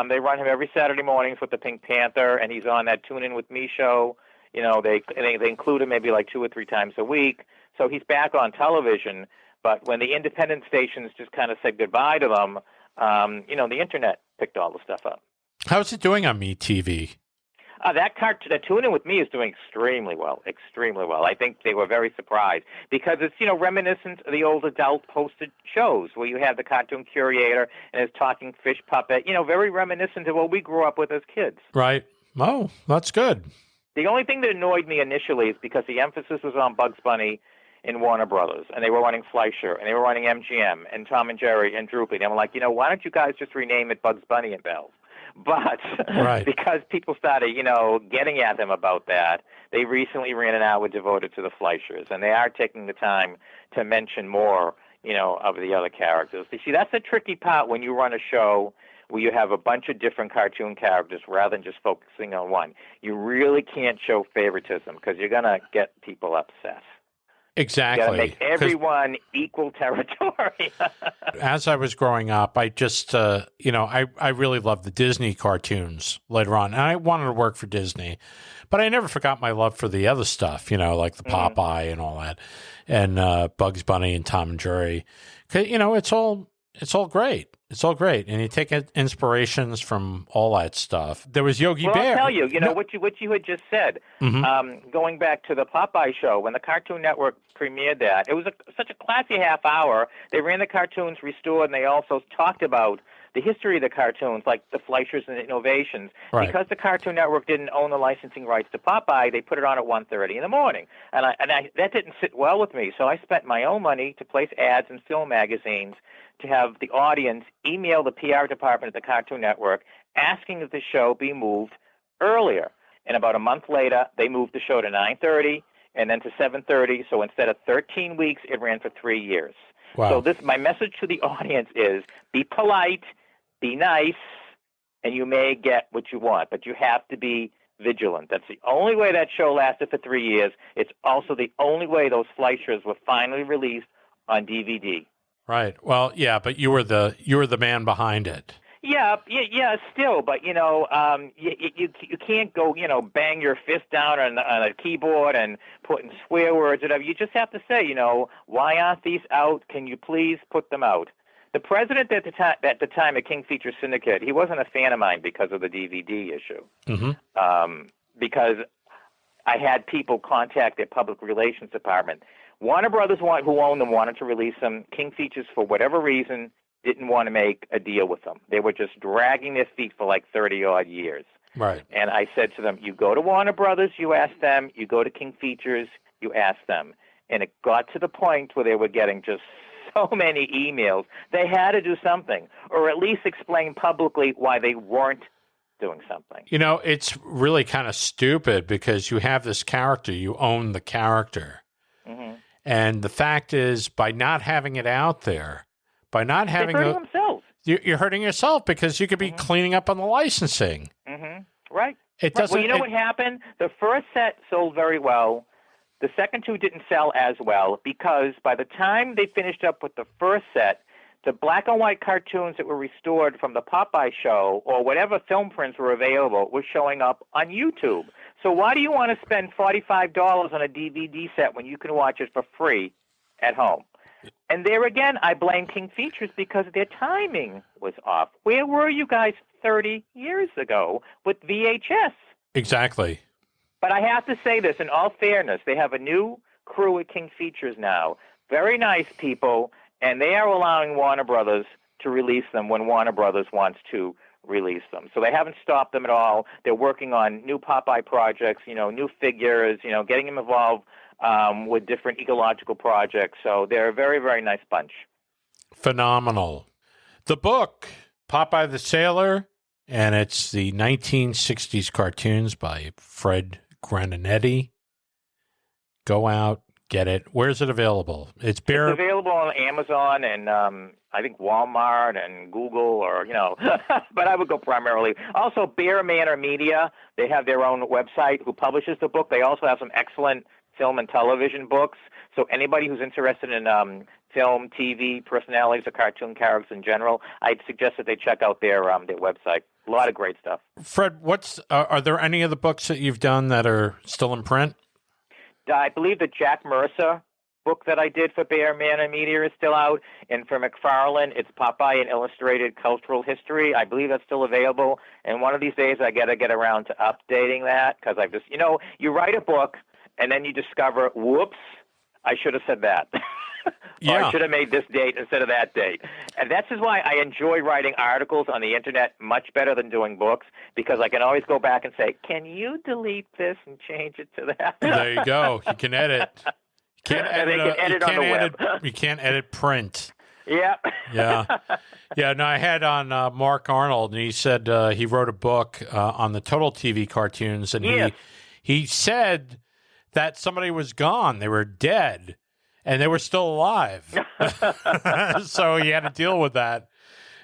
They run him every Saturday mornings with the Pink Panther, and he's on that Tune In With Me show. They include him maybe like 2 or 3 times a week. So he's back on television. But when the independent stations just kind of said goodbye to them, the internet picked all the stuff up. How's it doing on MeTV? The Tune In With Me is doing extremely well. I think they were very surprised because it's, reminiscent of the old adult posted shows where you have the cartoon curator and his talking fish puppet, very reminiscent of what we grew up with as kids. Right. Oh, that's good. The only thing that annoyed me initially is because the emphasis was on Bugs Bunny and Warner Brothers, and they were running Fleischer, and they were running MGM, and Tom and Jerry, and Droopy. And I'm like, why don't you guys just rename it Bugs Bunny and Bells? But because people started, getting at them about that, they recently ran an hour devoted to the Fleischers, and they are taking the time to mention more, of the other characters. You see, that's the tricky part when you run a show where you have a bunch of different cartoon characters rather than just focusing on one. You really can't show favoritism because you're going to get people upset. Exactly. You got to make everyone equal territory. As I was growing up, I just, I really loved the Disney cartoons later on. And I wanted to work for Disney. But I never forgot my love for the other stuff, like the Popeye and all that. And Bugs Bunny and Tom and Jerry. It's all great. It's all great. And you take inspirations from all that stuff. There was Yogi Bear. I'll tell you, what you had just said, going back to the Popeye show, when the Cartoon Network premiered that, it was such a classy half hour. They ran the cartoons restored, and they also talked about the history of the cartoons, like the Fleischers and the innovations. Right. Because the Cartoon Network didn't own the licensing rights to Popeye, they put it on at 1:30 in the morning. And that didn't sit well with me, so I spent my own money to place ads in film magazines to have the audience email the PR department at the Cartoon Network asking that the show be moved earlier. And about a month later, they moved the show to 9:30 and then to 7:30. So instead of 13 weeks, it ran for 3 years. Wow. So my message to the audience is be polite, be nice, and you may get what you want, but you have to be vigilant. That's the only way that show lasted for 3 years. It's also the only way those Fleischers were finally released on DVD. Right. Well, yeah, but you were the man behind it. Yeah, still, but you can't go, bang your fist down on a keyboard and put in swear words or whatever. You just have to say, why aren't these out? Can you please put them out? The president at the time of King Feature Syndicate, he wasn't a fan of mine because of the DVD issue. Mm-hmm. Because I had people contact their public relations department. Warner Brothers, who owned them, wanted to release them. King Features, for whatever reason, didn't want to make a deal with them. They were just dragging their feet for like 30-odd years. Right. And I said to them, you go to Warner Brothers, you ask them. You go to King Features, you ask them. And it got to the point where they were getting just so many emails. They had to do something, or at least explain publicly why they weren't doing something. It's really kind of stupid because you have this character. You own the character. Mm-hmm. And the fact is, by not having it out there, by not having they're hurting themselves. You're hurting yourself because you could be cleaning up on the licensing. Mm-hmm. Right. It doesn't. Well, you know what happened? The first set sold very well. The second two didn't sell as well because by the time they finished up with the first set, the black and white cartoons that were restored from the Popeye show or whatever film prints were available were showing up on YouTube. So why do you want to spend $45 on a DVD set when you can watch it for free at home? And there again, I blame King Features because their timing was off. Where were you guys 30 years ago with VHS? Exactly. But I have to say this, in all fairness, they have a new crew at King Features now. Very nice people, and they are allowing Warner Brothers to release them when Warner Brothers wants to release them. So they haven't stopped them at all. They're working on new Popeye projects, new figures, getting them involved with different ecological projects. So they're a very, very nice bunch. Phenomenal. The book, Popeye the Sailor, and it's the 1960s cartoons by Fred Grandinetti. Go out, get it. Where's it available? It's available on Amazon and I think Walmart and Google or, but I would go primarily. Also, Bear Manor Media, they have their own website who publishes the book. They also have some excellent film and television books. So anybody who's interested in film, TV, personalities, or cartoon characters in general, I'd suggest that they check out their website. A lot of great stuff. Fred, are there any of the books that you've done that are still in print? I believe the Jack Mercer book that I did for Bear Manor Media is still out. And for McFarlane, it's Popeye and Illustrated Cultural History. I believe that's still available. And one of these days I got to get around to updating that because I've just, you write a book and then you discover, whoops, I should have said that. Or I should have made this date instead of that date. And that's just why I enjoy writing articles on the internet much better than doing books, because I can always go back and say, can you delete this and change it to that? There you go. You can edit. You can't edit, you can't edit print. Yeah. Yeah. No, I had on Mark Arnold, and he said he wrote a book on the Total TV cartoons, and he said that somebody was gone. They were dead. And they were still alive. So he had to deal with that.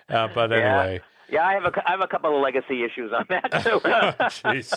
But anyway. Yeah, I have a couple of legacy issues on that, too. Jeez.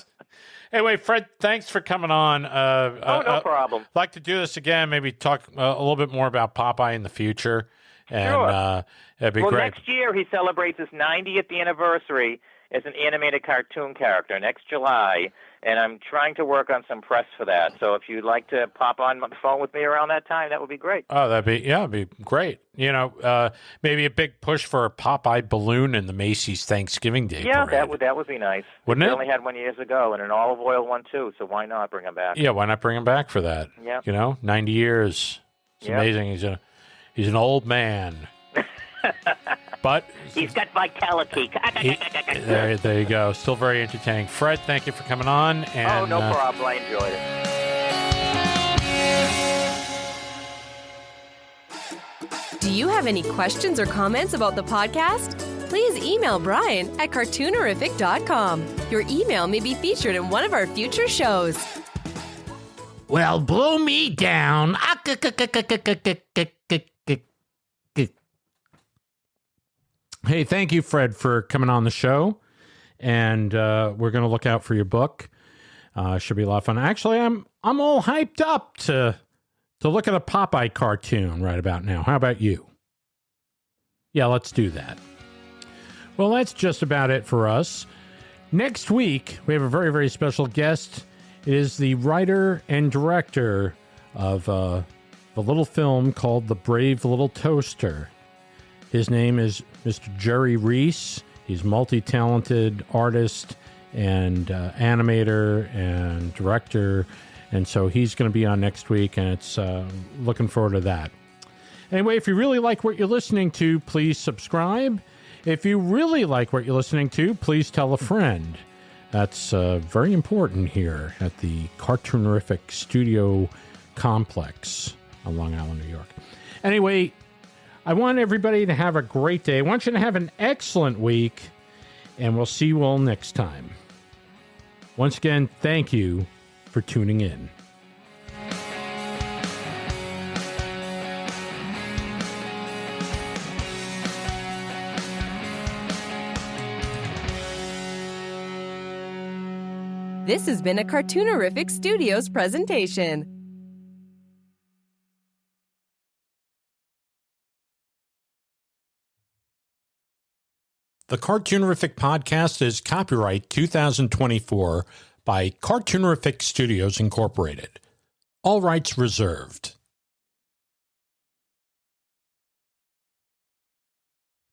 Anyway, Fred, thanks for coming on. No problem. I'd like to do this again, maybe talk a little bit more about Popeye in the future. And sure. It'd be great. Next year he celebrates his 90th anniversary as an animated cartoon character, next July. And I'm trying to work on some press for that. So if you'd like to pop on the phone with me around that time, that would be great. Oh, it'd be great. Maybe a big push for a Popeye balloon in the Macy's Thanksgiving Day parade. that would be nice. Wouldn't it? We only had one years ago, and an olive oil one too. So why not bring him back? Yeah, why not bring him back for that? Yeah. 90 years. It's amazing. He's an old man. But he's got vitality. There you go. Still very entertaining. Fred, thank you for coming on. And, no problem. I enjoyed it. Do you have any questions or comments about the podcast? Please email Brian at cartoonerific.com. Your email may be featured in one of our future shows. Well, blow me down. Hey, thank you, Fred, for coming on the show. And we're going to look out for your book. Should be a lot of fun. Actually, I'm all hyped up to look at a Popeye cartoon right about now. How about you? Yeah, let's do that. Well, that's just about it for us. Next week, we have a very, very special guest. It is the writer and director of the little film called The Brave Little Toaster. His name is Mr. Jerry Rees. He's a multi-talented artist and animator and director. And so he's going to be on next week, and it's looking forward to that. Anyway, if you really like what you're listening to, please subscribe. If you really like what you're listening to, please tell a friend. That's very important here at the Cartoonerific Studio Complex on Long Island, New York. Anyway, I want everybody to have a great day. I want you to have an excellent week, and we'll see you all next time. Once again, thank you for tuning in. This has been a Cartoonerific Studios presentation. The Cartoonerific podcast is copyright 2024 by Cartoonerific Studios Incorporated. All rights reserved.